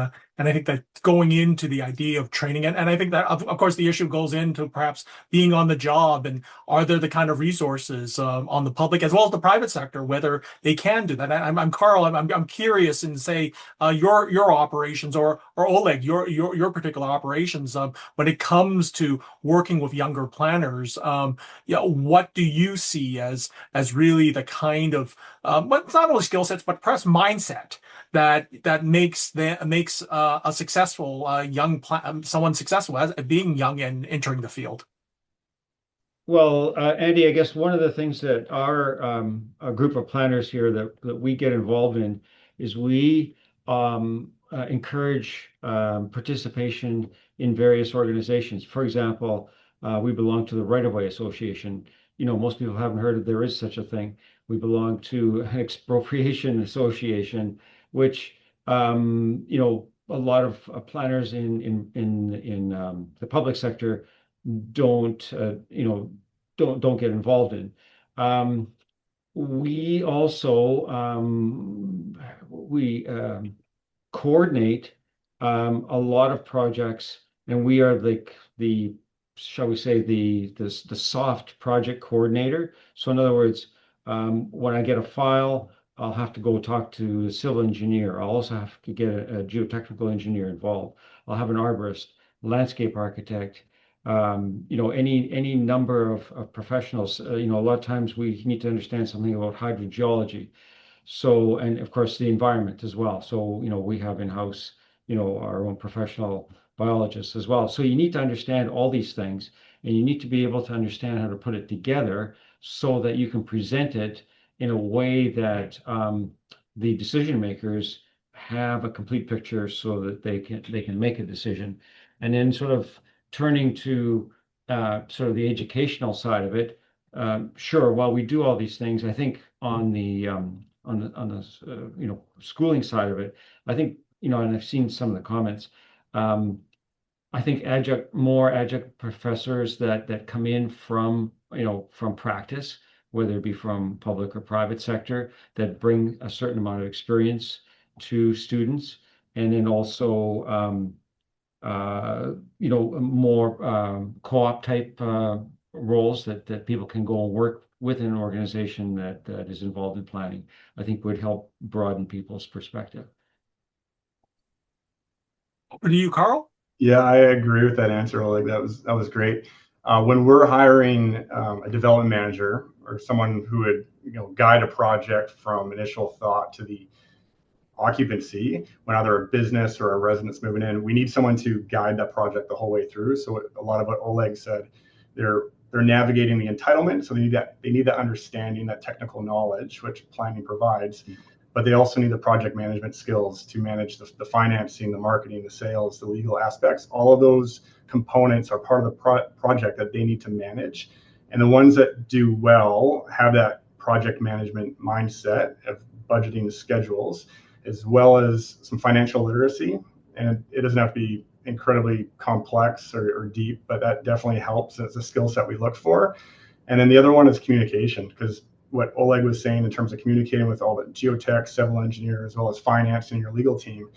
I think that going into the idea of training, and I think that of course the issue goes into perhaps being on the job, and are there the kind of resources on the public as well as the private sector, whether they can do that. I'm Carl. I'm curious in say your operations or Oleg, your particular operations when it comes to working with younger planners. What do you see as really the kind of but it's not only skill sets but perhaps mindset that makes a successful someone successful as being young and entering the field? Well, Andy, I guess one of the things that our group of planners here that we get involved in is we encourage participation in various organizations. For example, we belong to the Right-of-Way Association. You know, most people haven't heard of, there is such a thing. We belong to an expropriation association, which you know, a lot of planners in the public sector don't don't get involved in. We also coordinate a lot of projects, and we are the shall we say the soft project coordinator. So in other words, when I get a file, I'll have to go talk to the civil engineer. I'll also have to get a geotechnical engineer involved. I'll have an arborist, landscape architect, you know, any number of professionals. You know, a lot of times we need to understand something about hydrogeology. So, and of course the environment as well. So, you know, we have in-house, you know, our own professional biologists as well. So you need to understand all these things, and you need to be able to understand how to put it together so that you can present it in a way that the decision makers have a complete picture so that they can make a decision. And then sort of turning to sort of the educational side of it, sure, while we do all these things, I think on the you know, schooling side of it, I think, you know, and I've seen some of the comments, I think more adjunct professors that come in from, you know, from practice whether it be from public or private sector, that bring a certain amount of experience to students. And then also, more co-op type roles that people can go and work with an organization that is involved in planning, I think would help broaden people's perspective. Over to you, Carl. Yeah, I agree with that answer, Oleg. That was great. When we're hiring a development manager or someone who would guide a project from initial thought to the occupancy, when either a business or a resident's moving in, we need someone to guide that project the whole way through. So a lot of what Oleg said, they're navigating the entitlement, so they need that understanding, that technical knowledge, which planning provides, but they also need the project management skills to manage the financing, the marketing, the sales, the legal aspects. All of those components are part of the project that they need to manage. And the ones that do well have that project management mindset of budgeting the schedules, as well as some financial literacy. And it doesn't have to be incredibly complex or deep, but that definitely helps. It's a skill set we look for. And then the other one is communication, because what Oleg was saying in terms of communicating with all the geotech, civil engineer, as well as finance and your legal team,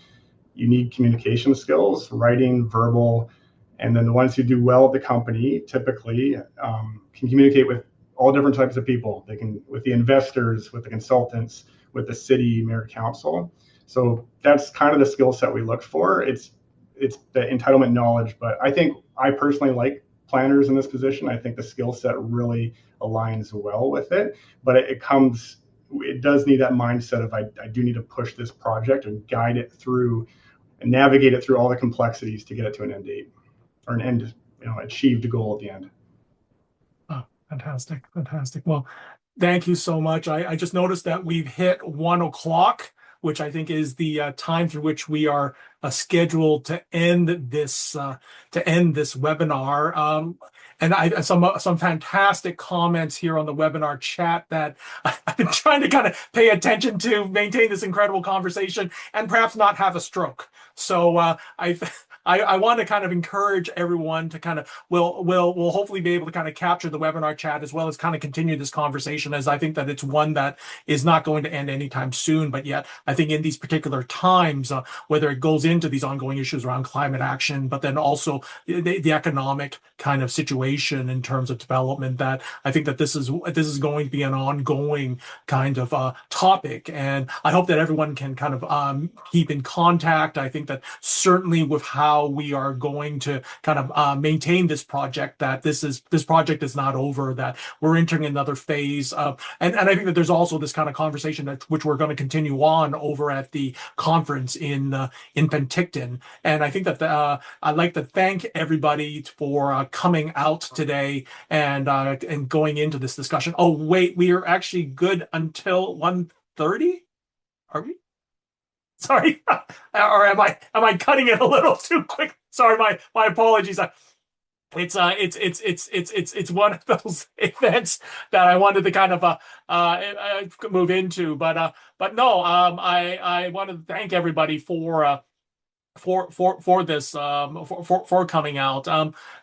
you need communication skills, writing, verbal, and then the ones who do well at the company typically can communicate with all different types of people. They can, with the investors, with the consultants, with the city, mayor, council. So that's kind of the skill set we look for. It's the entitlement knowledge, but I personally like planners in this position. I think the skill set really aligns well with it, but it does need that mindset of I do need to push this project and guide it through and navigate it through all the complexities to get it to an end date or an end, achieved goal at the end. Oh, fantastic. Well, thank you so much. I just noticed that we've hit 1 o'clock, which I think is the time through which we are scheduled to end this webinar. And some fantastic comments here on the webinar chat that I've been trying to kind of pay attention to maintain this incredible conversation and perhaps not have a stroke. So I want to kind of encourage everyone to kind of we'll hopefully be able to kind of capture the webinar chat as well as kind of continue this conversation, as I think that it's one that is not going to end anytime soon. But yet I think in these particular times, whether it goes into these ongoing issues around climate action, but then also the economic kind of situation in terms of development, that I think that this is going to be an ongoing kind of topic. And I hope that everyone can kind of keep in contact. I think that certainly with how we are going to kind of maintain this project, that this project is not over, that we're entering another phase. And I think that there's also this kind of conversation which we're going to continue on over at the conference in Penticton. And I think that I'd like to thank everybody for coming out today and going into this discussion. Oh, wait, we are actually good until 1:30? Are we? Sorry, or am I cutting it a little too quick? Sorry, my apologies. It's one of those events that I wanted to kind of move into, but no, I wanted to thank everybody for this for coming out.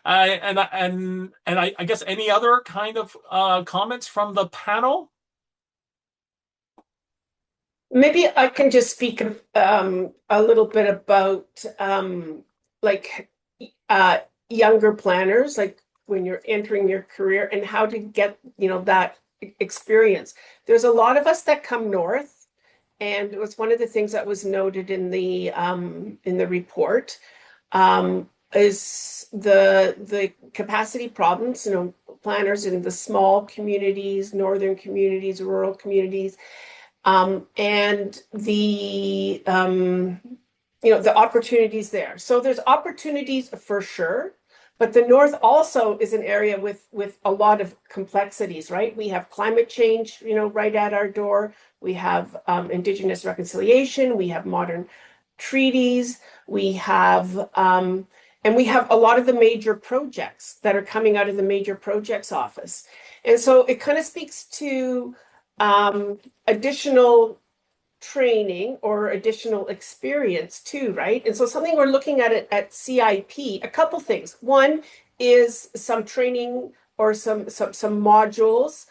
I guess any other kind of comments from the panel? Maybe I can just speak a little bit about younger planners, like when you're entering your career and how to get that experience. There's a lot of us that come north, and it was one of the things that was noted in the report is the capacity problems. Planners in the small communities, northern communities, rural communities. And the opportunities there. So there's opportunities for sure, but the North also is an area with a lot of complexities, right? We have climate change, right at our door. We have Indigenous reconciliation. We have modern treaties. We have, and we have a lot of the major projects that are coming out of the major projects office. And so it kind of speaks to additional training or additional experience too, right? And so something we're looking at it at CIP, a couple things. One is some training or some modules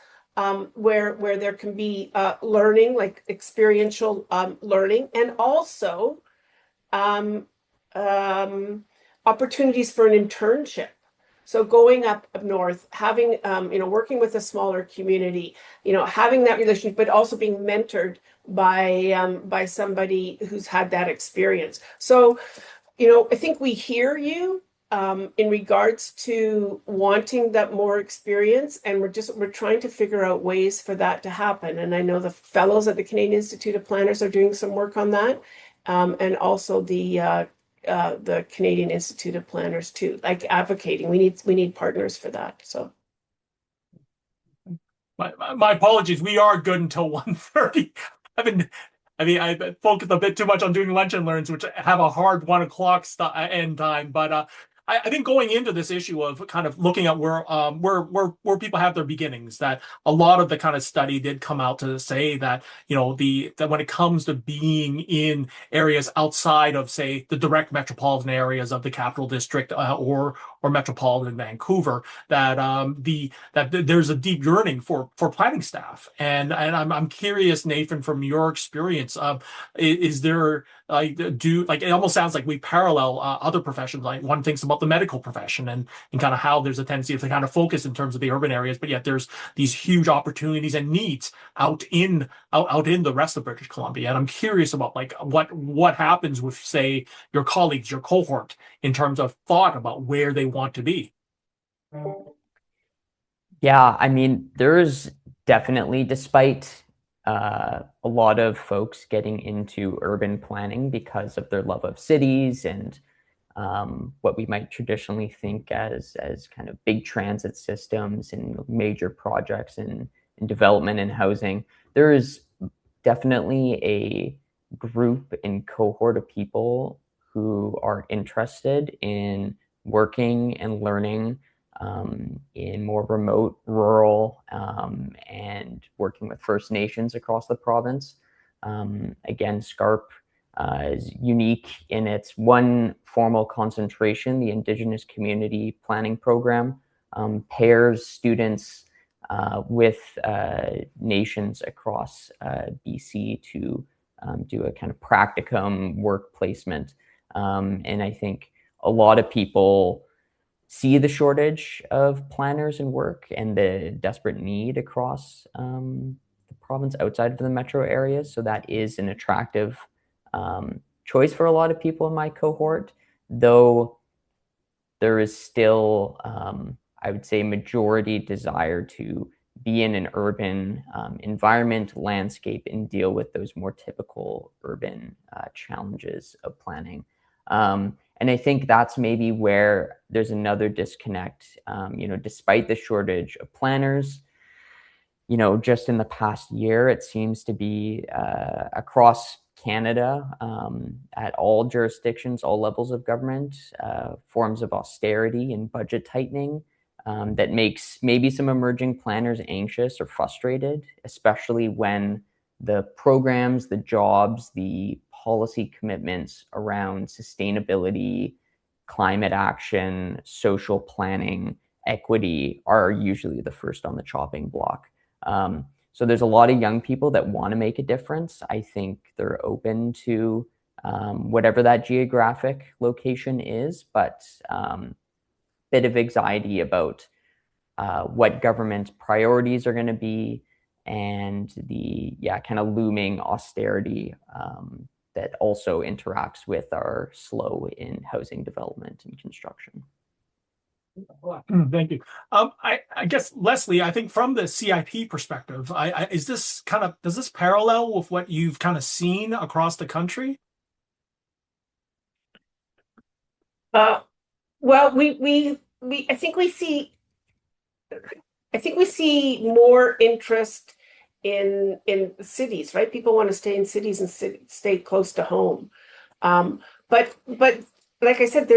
where there can be learning, like experiential learning, and also opportunities for an internship. So going up north, having, working with a smaller community, having that relationship, but also being mentored by somebody who's had that experience. So, I think we hear you in regards to wanting that more experience, and we're trying to figure out ways for that to happen. And I know the fellows at the Canadian Institute of Planners are doing some work on that, and also the Canadian Institute of Planners too, like advocating. We need partners for that. So my apologies. We are good until 1:30. I focused a bit too much on doing lunch and learns, which have a hard 1 o'clock end time. But I think going into this issue of kind of looking at where people have their beginnings, that a lot of the kind of study did come out to say that that when it comes to being in areas outside of, say, the direct metropolitan areas of the capital district or metropolitan Vancouver, that there's a deep yearning for planning staff. And I'm curious, Nathan, from your experience, is there it almost sounds like we parallel other professions. Like one thinks about the medical profession and kind of how there's a tendency to kind of focus in terms of the urban areas, but yet there's these huge opportunities and needs out in the rest of British Columbia. And I'm curious about like what happens with, say, your colleagues, your cohort, in terms of thought about where they want to be. Yeah, I mean, there's definitely, despite a lot of folks getting into urban planning because of their love of cities and what we might traditionally think as kind of big transit systems and major projects in development and housing, there is definitely a group and cohort of people who are interested in working and learning in more remote, rural, and working with First Nations across the province. Again, SCARP is unique in its one formal concentration, the Indigenous Community Planning Program, pairs students with nations across BC to do a kind of practicum work placement. And I think a lot of people see the shortage of planners and work and the desperate need across the province outside of the metro areas. So that is an attractive choice for a lot of people in my cohort, though there is still, I would say, majority desire to be in an urban environment, landscape, and deal with those more typical urban challenges of planning. And I think that's maybe where there's another disconnect. Despite the shortage of planners, just in the past year, it seems to be across Canada, at all jurisdictions, all levels of government, forms of austerity and budget tightening that makes maybe some emerging planners anxious or frustrated, especially when the programs, the jobs, the policy commitments around sustainability, climate action, social planning, equity are usually the first on the chopping block. So there's a lot of young people that want to make a difference. I think they're open to whatever that geographic location is, but bit of anxiety about what government priorities are going to be and the kind of looming austerity that also interacts with our slow in housing development and construction. Thank you. I guess, Lesley, I think from the CIP perspective, does this parallel with what you've kind of seen across the country? Well, I think we see more interest in cities, right? People want to stay in cities and stay close to home. But like I said,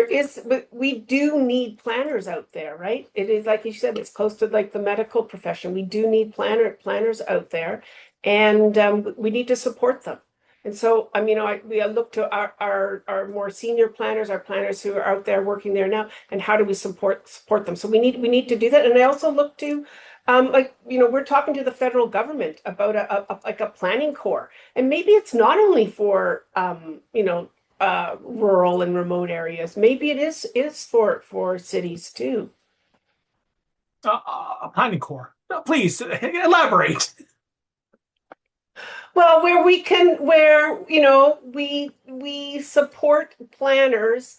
but we do need planners out there, right? It is, like you said, it's close to like the medical profession. We do need planners out there, and we need to support them. And so, we look to our more senior planners, our planners who are out there working there now, and how do we support them? So we need to do that. And I also look to like, we're talking to the federal government about a planning core, and maybe it's not only for rural and remote areas. Maybe it is for cities too. A planning core. Please elaborate. Well, where we support planners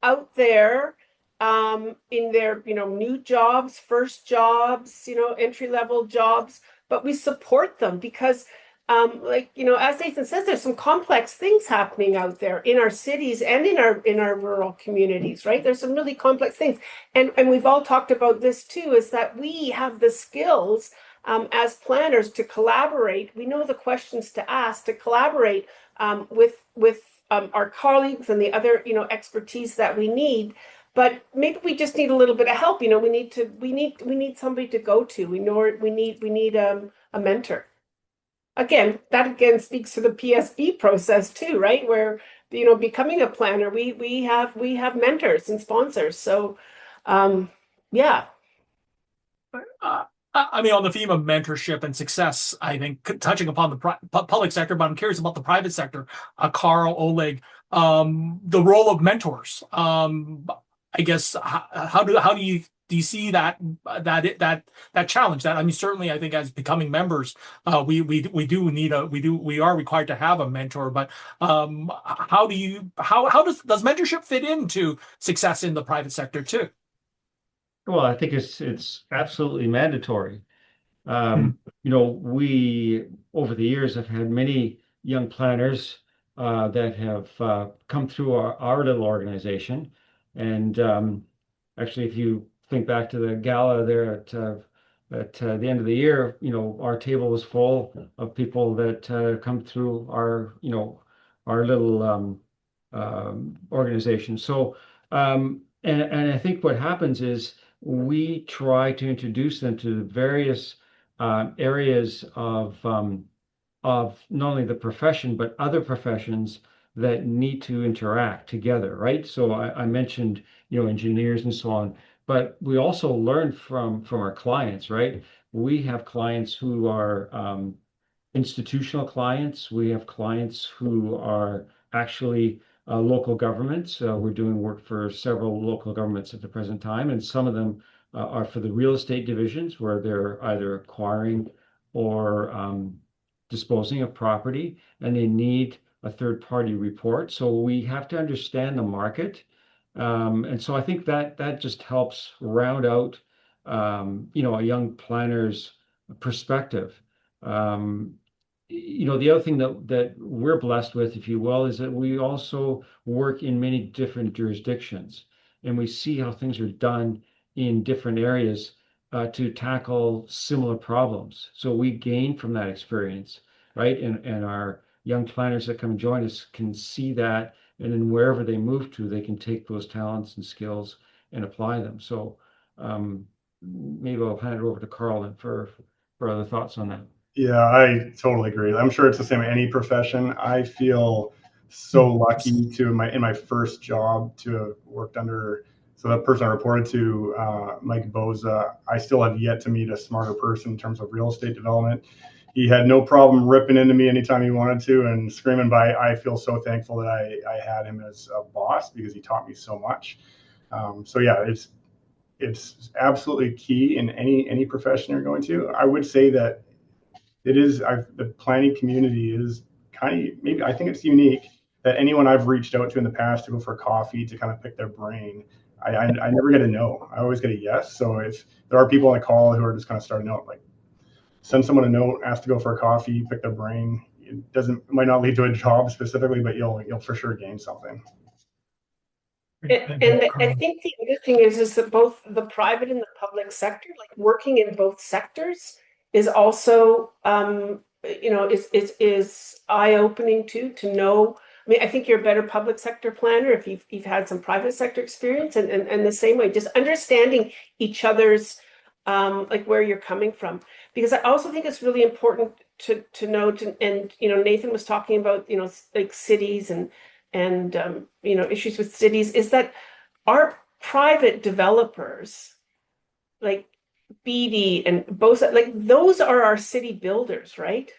out there in their new jobs, first jobs, entry-level jobs, but we support them because as Nathan says, there's some complex things happening out there in our cities and in our rural communities, right? There's some really complex things. And we've all talked about this too, is that we have the skills as planners to collaborate. We know the questions to ask, to collaborate with our colleagues and the other expertise that we need. But maybe we just need a little bit of help. We need somebody to go to. We need a mentor. That again speaks to the PSB process too, right? Where becoming a planner, we have mentors and sponsors. So yeah. I mean, on the theme of mentorship and success, I think touching upon the public sector, but I'm curious about the private sector. Carl, Oleg, the role of mentors. I guess how do you see that challenge? That, I mean, certainly I think as becoming members, we are required to have a mentor. But how does mentorship fit into success in the private sector too? Well, I think it's absolutely mandatory. We over the years have had many young planners that have come through our little organization. And actually, if you think back to the gala there at the end of the year, our table was full of people that come through our little organization. So, and I think what happens is we try to introduce them to various areas of not only the profession but other professions that need to interact together, right? So I mentioned engineers and so on, but we also learn from our clients, right? We have clients who are institutional clients. We have clients who are actually local governments. We're doing work for several local governments at the present time, and some of them are for the real estate divisions where they're either acquiring or disposing of property, and they need a third-party report. So we have to understand the market, and so I think that just helps round out a young planner's perspective. The other thing that we're blessed with, if you will, is that we also work in many different jurisdictions, and we see how things are done in different areas to tackle similar problems. So we gain from that experience, right? And our young planners that come and join us can see that, and then wherever they move to, they can take those talents and skills and apply them. So maybe I'll hand it over to Carl then for other thoughts on that. Yeah, I totally agree. I'm sure it's the same in any profession. I feel so lucky to in my first job to have worked under. So that person I reported to, Mike Boza, I still have yet to meet a smarter person in terms of real estate development. He had no problem ripping into me anytime he wanted to and screaming, but I feel so thankful that I had him as a boss because he taught me so much. So yeah, it's absolutely key in any profession you're going to. I would say that the planning community is kind of, maybe I think it's unique that anyone I've reached out to in the past to go for coffee to kind of pick their brain, I never get a no. I always get a yes. So if there are people on the call who are just kind of starting out, like send someone a note, ask to go for a coffee, pick their brain. It might not lead to a job specifically, but you'll for sure gain something. And I think the other thing is that both the private and the public sector, like working in both sectors, is also is eye-opening too, to know. I mean, I think you're a better public sector planner if you've had some private sector experience, and the same way, just understanding each other's like where you're coming from. Because I also think it's really important to note, and Nathan was talking about like cities and issues with cities, is that our private developers, like Beatty and Bosa, like those are our city builders, right?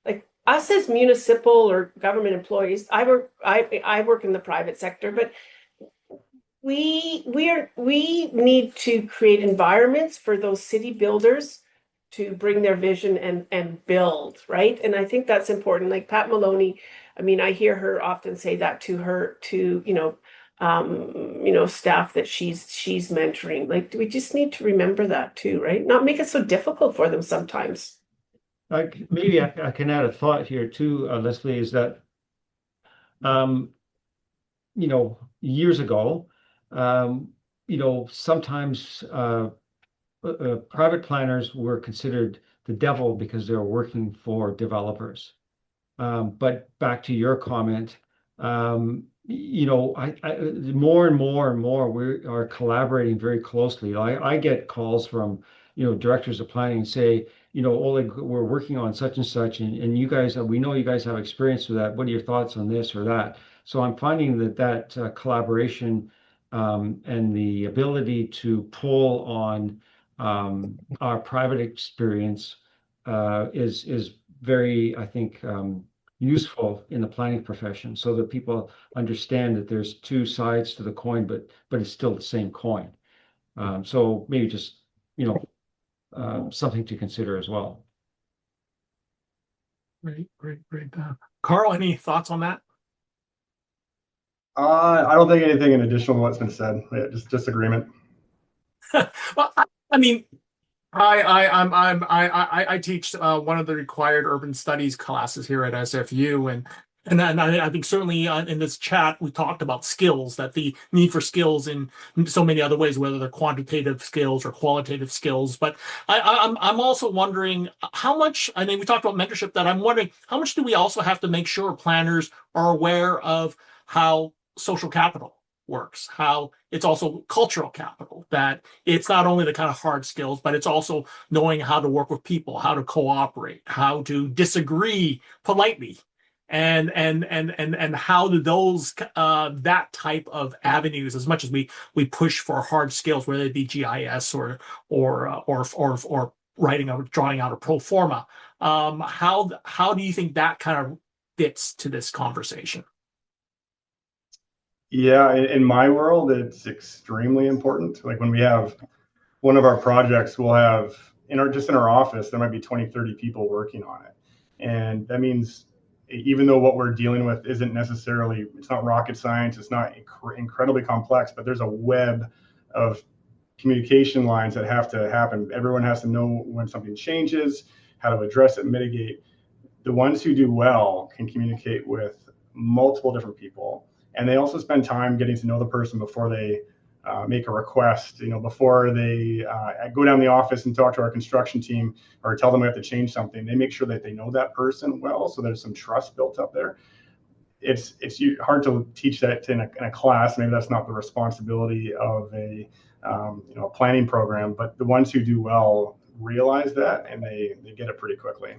Like us as municipal or government employees, I work in the private sector, but we need to create environments for those city builders to bring their vision and build, right? And I think that's important. Like Pat Maloney, I mean, I hear her often say that to her, to, staff that she's mentoring. Like, we just need to remember that too, right? Not make it so difficult for them sometimes. Maybe I can add a thought here too, Lesley, is that, years ago, sometimes private planners were considered the devil because they were working for developers. But back to your comment, more and more we are collaborating very closely. I get calls from directors of planning and say, Oleg, we're working on such and such, and you guys, we know you guys have experience with that. What are your thoughts on this or that? So I'm finding that collaboration and the ability to pull on our private experience is very, I think, useful in the planning profession, so that people understand that there's two sides to the coin, but it's still the same coin. So maybe just something to consider as well. Great. Carl, any thoughts on that? I don't think anything in addition to what's been said. Yeah, just agreement. Well, I mean, I teach one of the required urban studies classes here at SFU, and I think certainly in this chat we talked about skills, that the need for skills in so many other ways, whether they're quantitative skills or qualitative skills. But I'm also wondering how much. I mean, we talked about mentorship. That I'm wondering how much do we also have to make sure planners are aware of how social capital works, how it's also cultural capital, that it's not only the kind of hard skills, but it's also knowing how to work with people, how to cooperate, how to disagree politely, and how do those that type of avenues, as much as we push for hard skills, whether it be GIS or drawing out a pro forma, how do you think that kind of fits to this conversation? Yeah, in my world, it's extremely important. Like when we have one of our projects, we'll have in our office, there might be 20, 30 people working on it. And that means even though what we're dealing with isn't necessarily, it's not rocket science, it's not incredibly complex, but there's a web of communication lines that have to happen. Everyone has to know when something changes, how to address it, mitigate. The ones who do well can communicate with multiple different people. And they also spend time getting to know the person before they make a request, before they go down the office and talk to our construction team or tell them we have to change something. They make sure that they know that person well, so there's some trust built up there. It's hard to teach that in a class. Maybe that's not the responsibility of a planning program, but the ones who do well realize that, and they get it pretty quickly.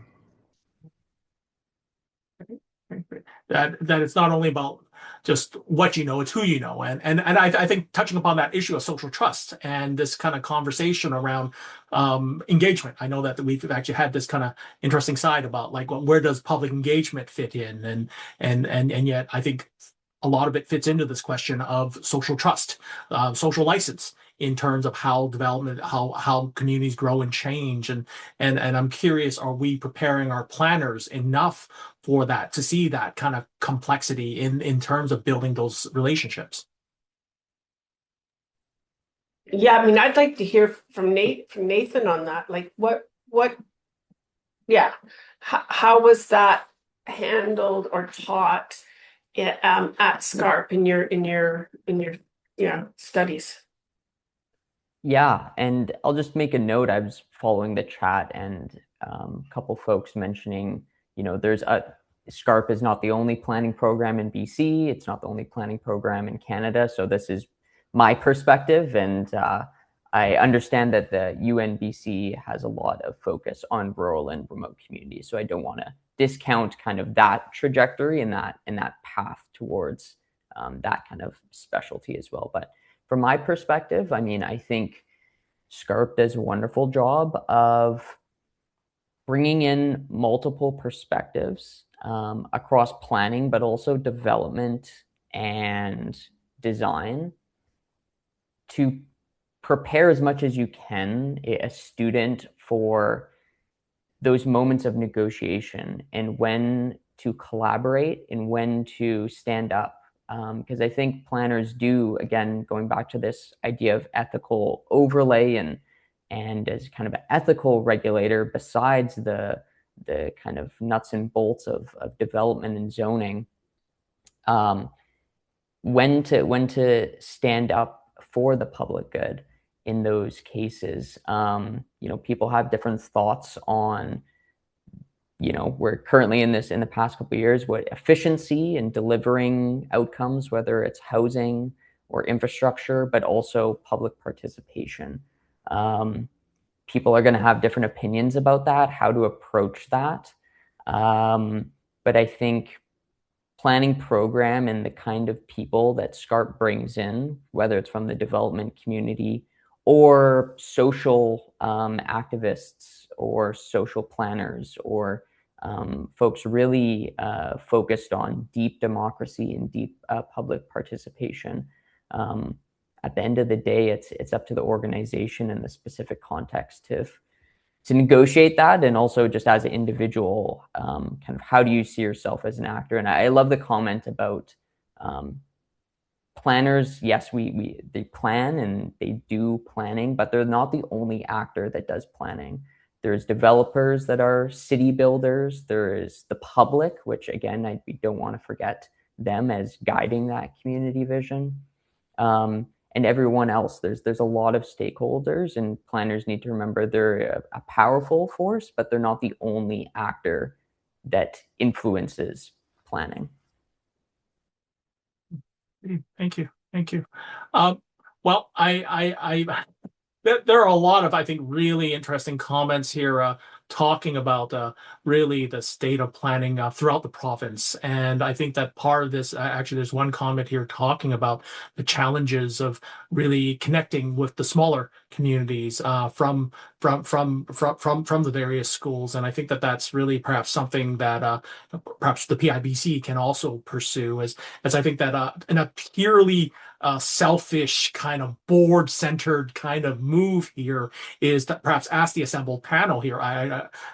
That it's not only about just what you know, it's who you know, and I think touching upon that issue of social trust and this kind of conversation around engagement. I know that we've actually had this kind of interesting side about like, well, where does public engagement fit in, and yet I think a lot of it fits into this question of social trust, social license, in terms of how development, how communities grow and change. And I'm curious, are we preparing our planners enough for that, to see that kind of complexity in terms of building those relationships? Yeah, I mean, I'd like to hear from Nathan on that. Like how was that handled or taught at SCIP in your studies? Yeah, and I'll just make a note. I was following the chat, and a couple folks mentioning, SCIP is not the only planning program in BC. It's not the only planning program in Canada. So this is my perspective, and I understand that the UNBC has a lot of focus on rural and remote communities. So I don't want to discount kind of that trajectory and that path towards that kind of specialty as well. But from my perspective, I mean, I think SCARP does a wonderful job of bringing in multiple perspectives across planning, but also development and design to prepare as much as you can a student for those moments of negotiation and when to collaborate and when to stand up. Because I think planners do, again, going back to this idea of ethical overlay and as kind of an ethical regulator, besides the kind of nuts and bolts of development and zoning, when to stand up for the public good in those cases. People have different thoughts on, we're currently in the past couple of years, what efficiency in delivering outcomes, whether it's housing or infrastructure, but also public participation. People are going to have different opinions about that, how to approach that. But I think planning program and the kind of people that SCARP brings in, whether it's from the development community or social activists or social planners or folks really focused on deep democracy and deep public participation. At the end of the day, it's up to the organization in the specific context to negotiate that, and also just as an individual, kind of how do you see yourself as an actor? And I love the comment about planners. Yes, they plan and they do planning, but they're not the only actor that does planning. There's developers that are city builders. There is the public, which again, we don't want to forget them as guiding that community vision. And everyone else, there's a lot of stakeholders, and planners need to remember they're a powerful force, but they're not the only actor that influences planning. Thank you. Well, there are a lot of, I think, really interesting comments here talking about really the state of planning throughout the province. And I think that part of this, actually, there's one comment here talking about the challenges of really connecting with the smaller communities from the various schools. And I think that that's really perhaps something that perhaps the PIBC can also pursue, as I think that in a purely selfish kind of board-centered kind of move here is that perhaps ask the assembled panel here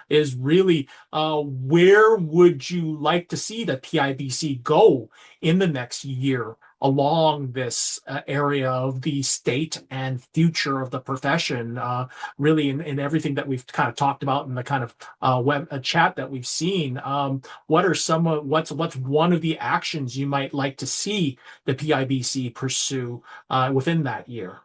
is really where would you like to see the PIBC go in the next year along this area of the state and future of the profession, really in everything that we've kind of talked about in the kind of web chat that we've seen. What are what's one of the actions you might like to see the PIBC pursue within that year?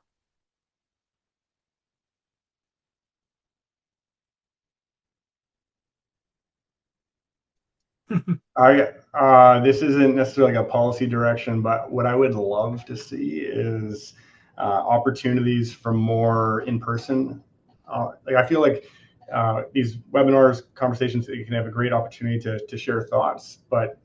This isn't necessarily like a policy direction, but what I would love to see is opportunities for more in-person. I feel like these webinars, conversations, you can have a great opportunity to share thoughts, but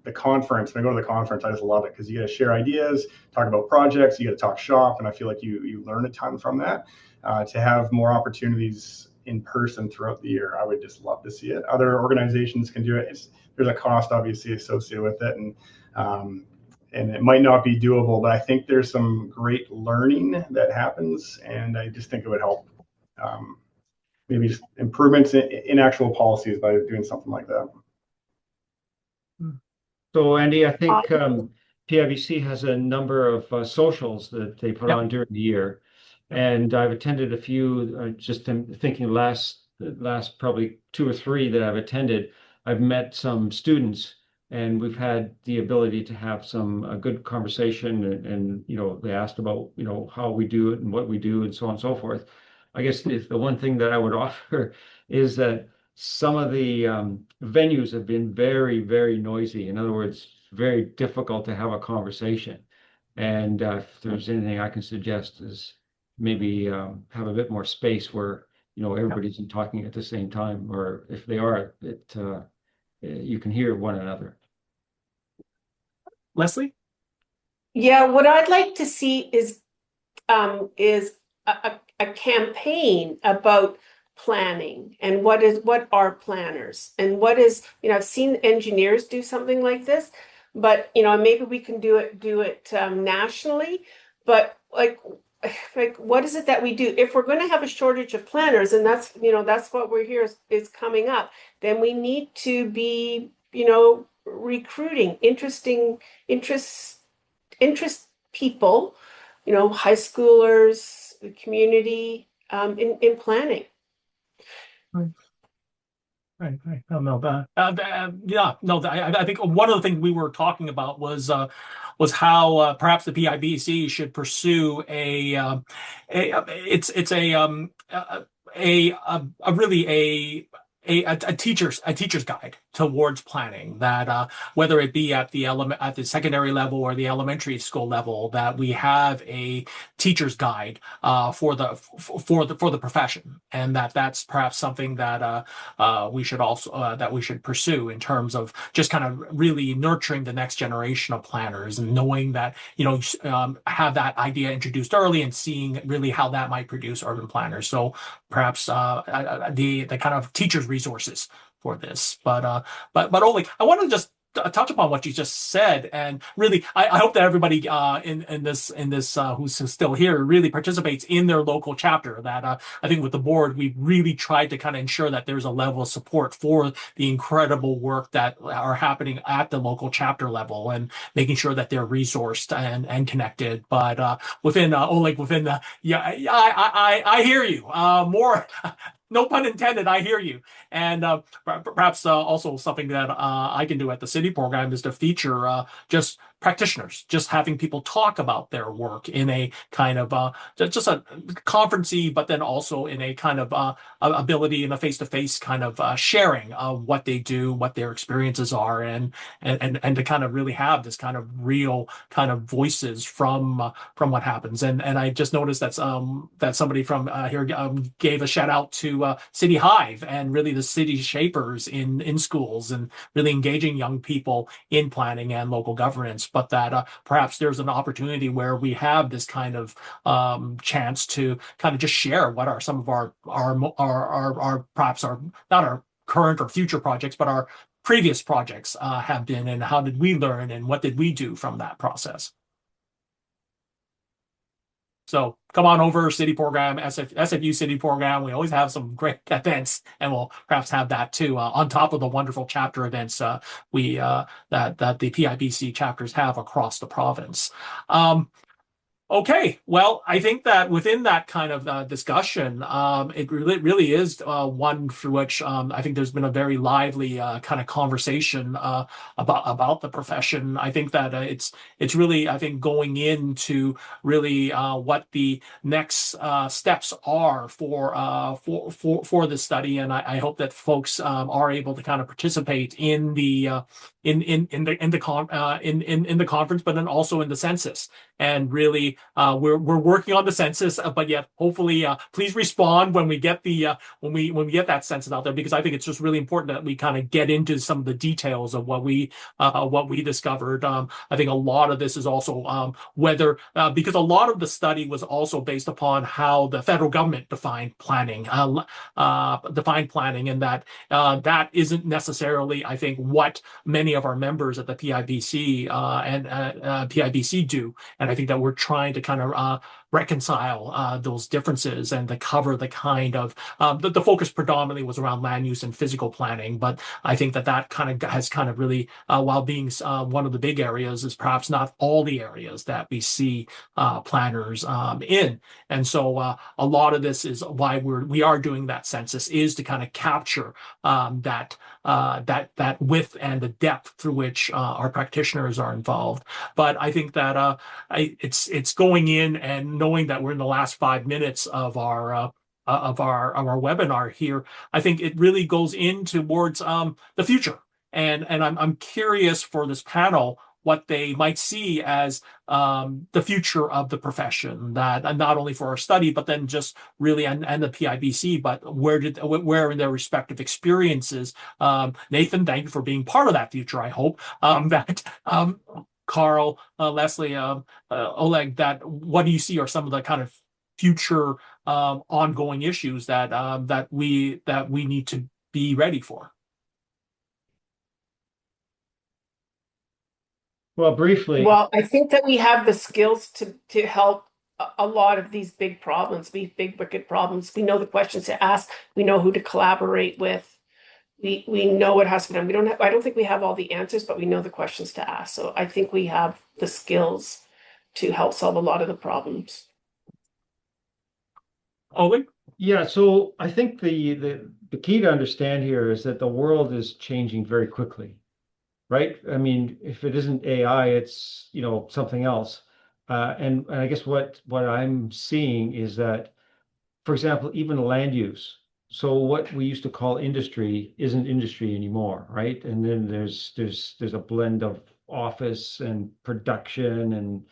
the conference, when I go to the conference, I just love it because you get to share ideas, talk about projects, you get to talk shop, and I feel like you learn a ton from that. To have more opportunities in person throughout the year, I would just love to see it. Other organizations can do it. There's a cost obviously associated with it, and it might not be doable, but I think there's some great learning that happens, and I just think it would help maybe just improvements in actual policies by doing something like that. So Andy, I think PIBC has a number of socials that they put on during the year. And I've attended a few, just thinking last probably 2 or 3 that I've attended. I've met some students, and we've had the ability to have some good conversation, and they asked about how we do it and what we do and so on and so forth. I guess the one thing that I would offer is that some of the venues have been very, very noisy. In other words, very difficult to have a conversation. And if there's anything I can suggest is maybe have a bit more space where everybody's isn't talking at the same time, or if they are, you can hear one another. Lesley? Yeah, what I'd like to see is a campaign about planning and what are planners and what is, I've seen engineers do something like this, but maybe we can do it nationally, but like what is it that we do if we're going to have a shortage of planners, and that's what we're here is coming up, then we need to be recruiting interest people, high schoolers, the community, in planning. Right. No, no, yeah, no. I think one of the things we were talking about was how perhaps the PIBC should pursue it's a really a teacher's guide towards planning, that whether it be at the secondary level or the elementary school level, that we have a teacher's guide for the profession, and that's perhaps something that we should pursue in terms of just kind of really nurturing the next generation of planners, and knowing that have that idea introduced early and seeing really how that might produce urban planners. So perhaps the kind of teachers resources for this. But Oleg, I want to just touch upon what you just said, and really, I hope that everybody in this who's still here really participates in their local chapter. That I think with the board, we really tried to kind of ensure that there's a level of support for the incredible work that are happening at the local chapter level, and making sure that they're resourced and connected. But within Oleg, I hear you more. No pun intended, I hear you. And perhaps also something that I can do at the city program is to feature just practitioners, just having people talk about their work in a kind of just a conferencey, but then also in a kind of ability in a face-to-face kind of sharing of what they do, what their experiences are, and to kind of really have this kind of real kind of voices from what happens. And I just noticed that somebody from here gave a shout out to City Hive and really the city shapers in schools, and really engaging young people in planning and local governance. But that perhaps there's an opportunity where we have this kind of chance to kind of just share what are some of our perhaps our not our current or future projects, but our previous projects have been, and how did we learn, and what did we do from that process. So come on over, city program, SFU city program. We always have some great events, and we'll perhaps have that too on top of the wonderful chapter events that the PIBC chapters have across the province. Okay, well, I think that within that kind of discussion, it really is one through which I think there's been a very lively kind of conversation about the profession. I think that it's really, I think, going into really what the next steps are for the study, and I hope that folks are able to kind of participate in the conference, but then also in the census. And really, we're working on the census, but yet hopefully, please respond when we get when we get that census out there, because I think it's just really important that we kind of get into some of the details of what we discovered. I think a lot of this is also whether because a lot of the study was also based upon how the federal government defined planning, and that that isn't necessarily, I think, what many of our members at the PIBC and PIBC do. And I think that we're trying to kind of reconcile those differences, and to cover the kind of the focus predominantly was around land use and physical planning. But I think that kind of has kind of really, while being one of the big areas, is perhaps not all the areas that we see planners in. And so a lot of this is why we are doing that census, is to kind of capture that width and the depth through which our practitioners are involved. But I think that it's going in and knowing that we're in the last 5 minutes of our webinar here. I think it really goes in towards the future, and I'm curious for this panel what they might see as the future of the profession, that not only for our study, but then just really and the PIBC, but where in their respective experiences. Nathan, thank you for being part of that future. I hope that Carl, Lesley, Oleg, that what do you see are some of the kind of future ongoing issues that we need to be ready for. Well, briefly, Well, I think that we have the skills to help a lot of these big problems, these big wicked problems. We know the questions to ask. We know who to collaborate with. We know what has to be done. I don't think we have all the answers, but we know the questions to ask. So I think we have the skills to help solve a lot of the problems. Oleg? yeah, so I think the key to understand here is that the world is changing very quickly, right? I mean, if it isn't AI, it's, you know, something else. And I guess what I'm seeing is that, for example, even land use. So what we used to call industry isn't industry anymore, right? And then there's a blend of office and production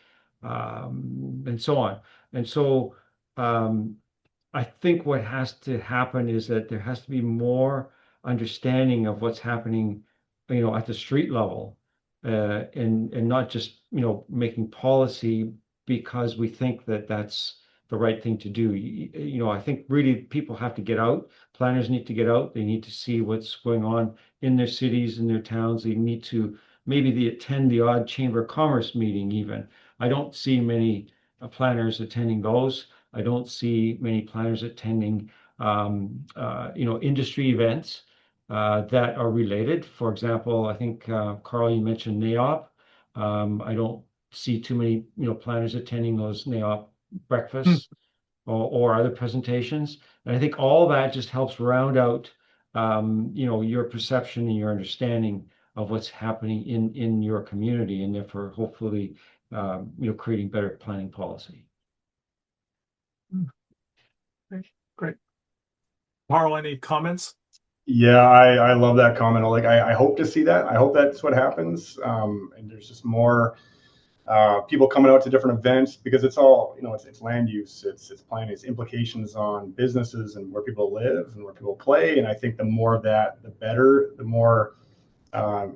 and so on. And so I think what has to happen is that there has to be more understanding of what's happening, you know, at the street level, and not just, you know, making policy because we think that that's the right thing to do. You know, I think really people have to get out. Planners need to get out. They need to see what's going on in their cities, in their towns. They need to maybe attend the odd Chamber of Commerce meeting even. I don't see many planners attending those. I don't see many planners attending, you know, industry events that are related. For example, I think, Carl, you mentioned NAOP. I don't see too many, you know, planners attending those NAOP breakfasts or other presentations. And I think all that just helps round out, you know, your perception and your understanding of what's happening in your community, and therefore hopefully, you know, creating better planning policy. Great. Carl, any comments? Yeah, I love that comment. Like, I hope to see that. I hope that's what happens. And there's just more people coming out to different events, because it's all, you know, it's land use, it's planning, it's implications on businesses and where people live and where people play. And I think the more of that, the better. The more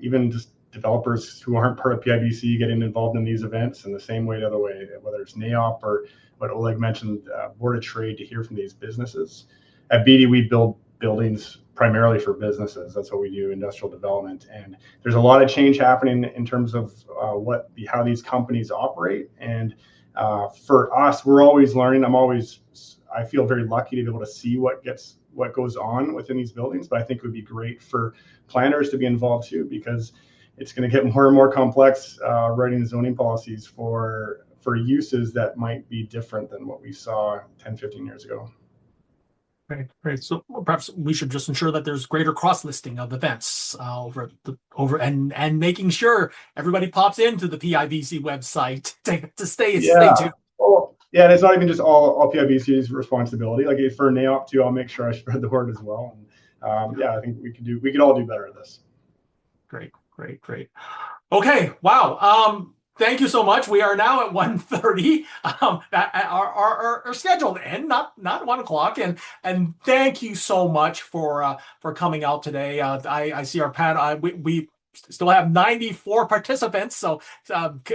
even just developers who aren't part of PIBC getting involved in these events, in the same way the other way, whether it's NAOP or what Oleg mentioned, Board of Trade, to hear from these businesses. At BD, we build buildings primarily for businesses. That's what we do, industrial development. And there's a lot of change happening in terms of how these companies operate. And for us, we're always learning. I feel very lucky to be able to see what goes on within these buildings. But I think it would be great for planners to be involved too, because it's going to get more and more complex writing zoning policies for uses that might be different than what we saw 10, 15 years ago. Great. So perhaps we should just ensure that there's greater cross-listing of events and making sure everybody pops into the PIBC website to stay tuned. Oh, yeah, and it's not even just all PIBC's responsibility. Like for NAOP too, I'll make sure I spread the word as well. And yeah, I think we could all do better at this. Great. Okay. Wow. Thank you so much. We are now at 1:30. Our scheduled end, not 1 o'clock. And thank you so much for coming out today. I see our panel. We still have 94 participants, so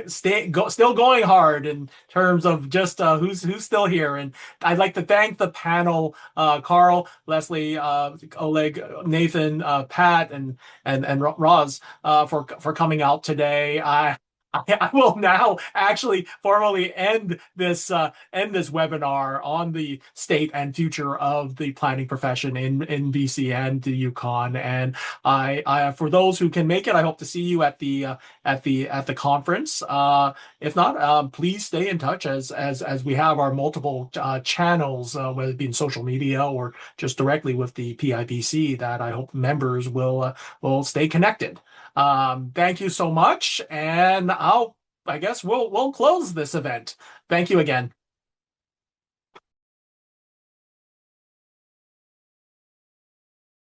still going hard in terms of just who's still here. And I'd like to thank the panel, Carl, Lesley, Oleg, Nathan, Pat, and Roz for coming out today. I will now actually formally end this webinar on the state and future of the planning profession in BC and the Yukon. And I for those who can make it, I hope to see you at the conference. If not, please stay in touch as we have our multiple channels, whether it be in social media or just directly with the PIBC, that I hope members will stay connected. Thank you so much, and I guess we'll close this event. Thank you again.